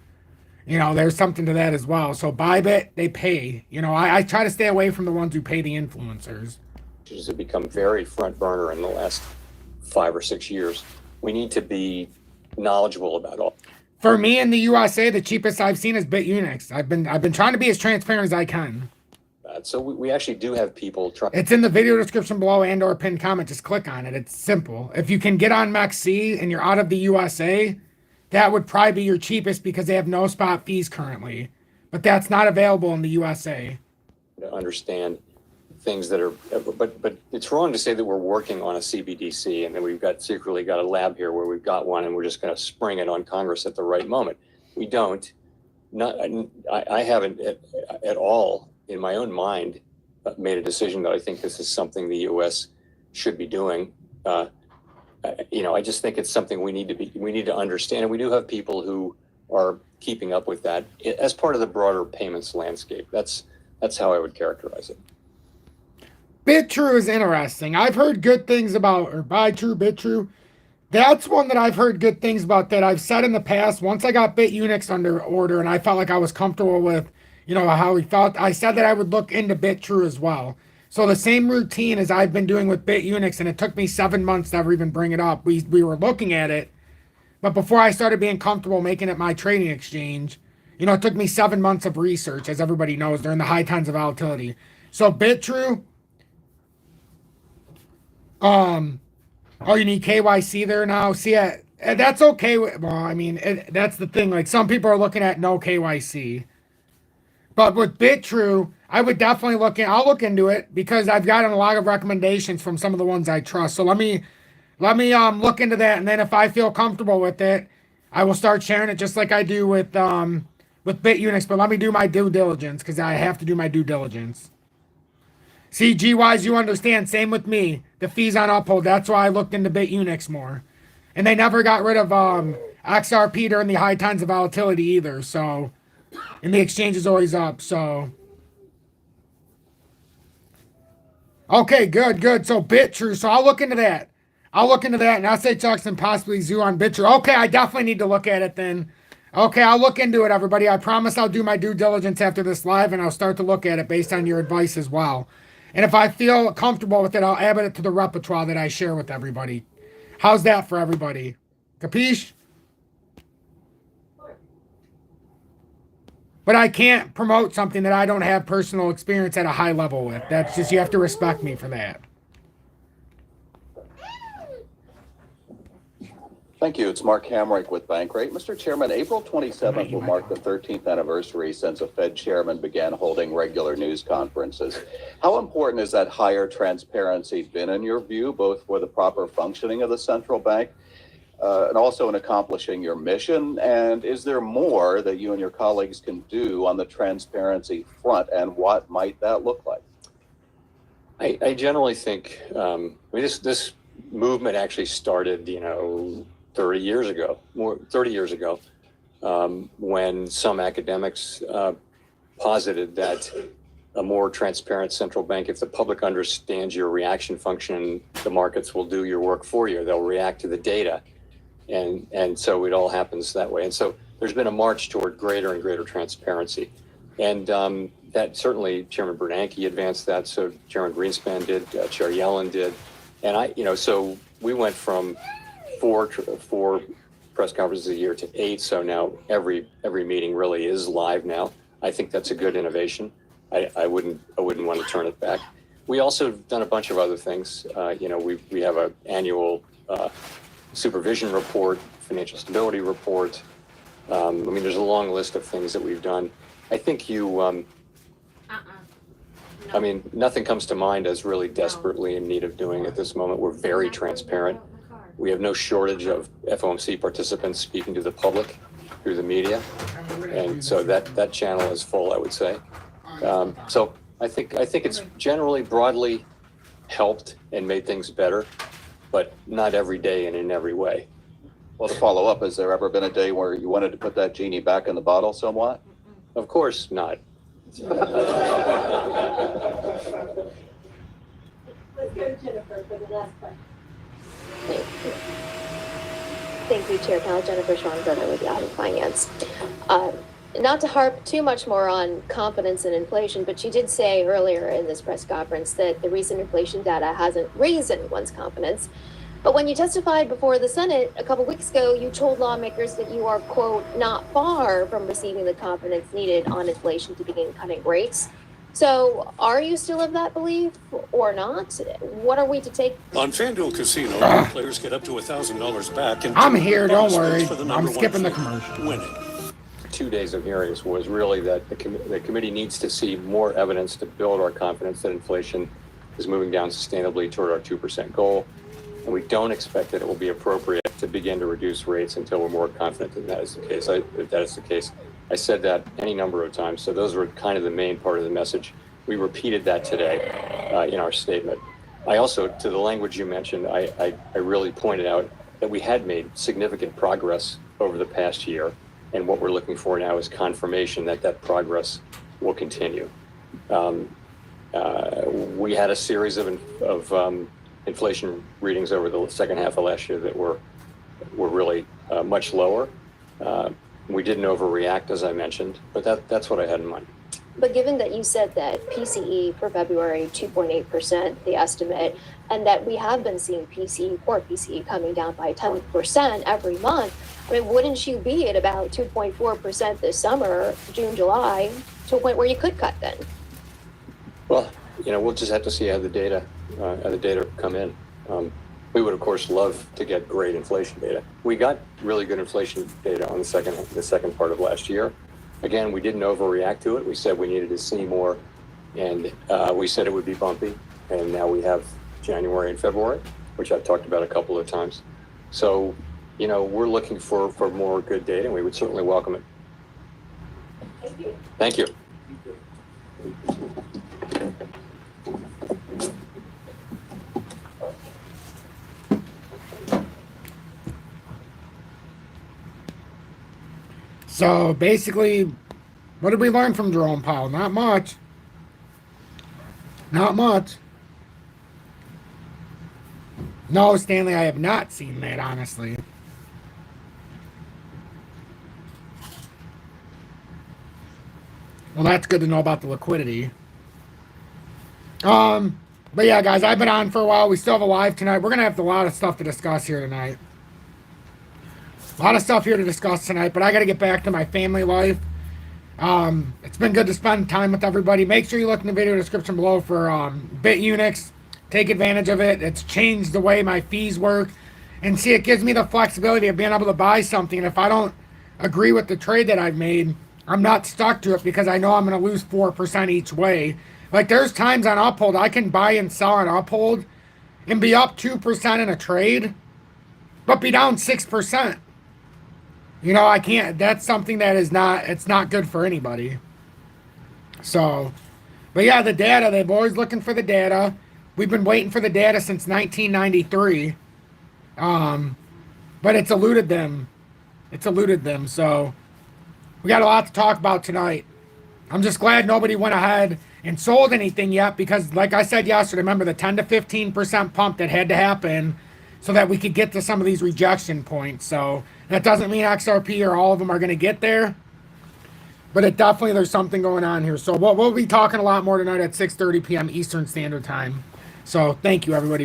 there's something to that as well. So Bybit, they pay. I try to stay away from the ones who pay the influencers. Have become very front burner in the last 5 or 6 years. We need to be knowledgeable about all. For me in the USA, the cheapest I've seen is BITUNIX. I've been trying to be as transparent as I can. So we actually do have people try. It's in the video description below and/or pinned comment. Just click on it. It's simple. If you can get on MEXC and you're out of the USA, that would probably be your cheapest because they have no spot fees currently. But that's not available in the USA. To understand things that are, but it's wrong to say that we're working on a CBDC and then we've secretly got a lab here where we've got one and we're just going to spring it on Congress at the right moment. We don't. I haven't at all in my own mind made a decision that I think this is something the U.S. should be doing. I just think it's something we need to understand, and we do have people who are keeping up with that as part of the broader payments landscape. That's how I would characterize it. BitTrue is interesting. I've heard good things about, or BitTrue. That's one that I've heard good things about that I've said in the past. Once I got BitUnix under order and I felt like I was comfortable with, how we felt, I said that I would look into BitTrue as well. So the same routine as I've been doing with BitUnix, and it took me 7 months to ever even bring it up. We were looking at it, but before I started being comfortable making it my trading exchange, it took me 7 months of research, as everybody knows, during the high times of volatility. So BitTrue, you need KYC there now. See, that's okay. That's the thing. Like, some people are looking at no KYC. But with BitTrue, I would definitely I'll look into it because I've gotten a lot of recommendations from some of the ones I trust. So let me look into that, and then if I feel comfortable with it, I will start sharing it just like I do with BitUnix. But let me do my due diligence because I have to do my due diligence. See, G-Wise, you understand. Same with me. The fees on Uphold. That's why I looked into BitUnix more. And they never got rid of XRP during the high times of volatility either. So, and the exchange is always up. So, okay, good. So BitTrue. So I'll look into that. And SHX and possibly Zoo on BitTrue. Okay, I definitely need to look at it then. Okay, I'll look into it, everybody. I promise I'll do my due diligence after this live, and I'll start to look at it based on your advice as well. And if I feel comfortable with it, I'll add it to the repertoire that I share with everybody. How's that for everybody? Capiche? But I can't promote something that I don't have personal experience at a high level with. That's just, you have to respect me for that. Thank you. It's Mark Hamrick with Bankrate. Mr. Chairman, April 27th will mark the 13th anniversary since a Fed chairman began holding regular news conferences. How important has that higher transparency been in your view, both for the proper functioning of the central bank and also in accomplishing your mission? And is there more that you and your colleagues can do on the transparency front, and what might that look like? I generally think this movement actually started, 30 years ago, when some academics posited that a more transparent central bank, if the public understands your reaction function, the markets will do your work for you. They'll react to the data. And so it all happens that way. And so there's been a march toward greater and greater transparency. And that certainly Chairman Bernanke advanced that. So Chairman Greenspan did, Chair Yellen did. And so we went from four press conferences a year to 8. So now every meeting really is live now. I think that's a good innovation. I wouldn't want to turn it back. We also have done a bunch of other things. We have an annual supervision report, financial stability report. There's a long list of things that we've done. I think nothing comes to mind as really desperately in need of doing at this moment. We're very transparent. We have no shortage of FOMC participants speaking to the public through the media. And so that channel is full, I would say. So I think it's generally broadly helped and made things better, but not every day and in every way. Well, to follow up, has there ever been a day where you wanted to put that genie back in the bottle somewhat? Of course not. Let's go to Jennifer for the last question. Thank you, Chair Powell. Jennifer Schwanberger with Yahoo Finance. Not to harp too much more on confidence and inflation, but you did say earlier in this press conference that the recent inflation data hasn't raised anyone's confidence. But when you testified before the Senate a couple weeks ago, you told lawmakers that you are, quote, not far from receiving the confidence needed on inflation to begin cutting rates. So are you still of that belief or not? What are we to take? On FanDuel Casino, new players get up to $1,000 back and I'm here, don't worry. for the I'm number one skipping the favorite, commercial. winning. 2 days of hearings was really that the committee needs to see more evidence to build our confidence that inflation is moving down sustainably toward our 2% goal. And we don't expect that it will be appropriate to begin to reduce rates until we're more confident that that is the case. If that is the case, I said that any number of times. So those were kind of the main part of the message. We repeated that today in our statement. I also, to the language you mentioned, I really pointed out that we had made significant progress over the past year. And what we're looking for now is confirmation that that progress will continue. We had a series of inflation readings over the second half of last year that were really much lower. We didn't overreact, as I mentioned, but that's what I had in mind. But given that you said that PCE for February, 2.8%, the estimate, and that we have been seeing core PCE coming down by 10% every month, I mean, wouldn't you be at about 2.4% this summer, June, July, to a point where you could cut then? Well, we'll just have to see how the data come in. We would, of course, love to get great inflation data. We got really good inflation data on the second part of last year. Again, we didn't overreact to it. We said we needed to see more, and we said it would be bumpy. And now we have January and February, which I've talked about a couple of times. So, we're looking for more good data, and we would certainly welcome it. Thank you. So basically, what did we learn from Jerome Powell? Not much. Not much. No, Stanley, I have not seen that, honestly. Well, that's good to know about the liquidity. But yeah, guys, I've been on for a while. We still have a live tonight. We're going to have a lot of stuff to discuss here tonight. A lot of stuff here to discuss tonight, but I got to get back to my family life. It's been good to spend time with everybody. Make sure you look in the video description below for BITUNIX. Take advantage of it. It's changed the way my fees work. And see, it gives me the flexibility of being able to buy something. And if I don't agree with the trade that I've made, I'm not stuck to it because I know I'm going to lose 4% each way. Like, there's times on Uphold I can buy and sell on Uphold and be up 2% in a trade, but be down 6%. I can't, that's something that is not, it's not good for anybody. So, but yeah, the data, they've always looking for the data. We've been waiting for the data since 1993. But it's eluded them. It's eluded them. So we got a lot to talk about tonight. I'm just glad nobody went ahead and sold anything yet because, like I said yesterday, remember the 10 to 15% pump that had to happen so that we could get to some of these rejection points. So that doesn't mean XRP or all of them are going to get there, but it definitely, there's something going on here. So we'll be talking a lot more tonight at 6:30 p.m. Eastern Standard Time. So thank you, everybody.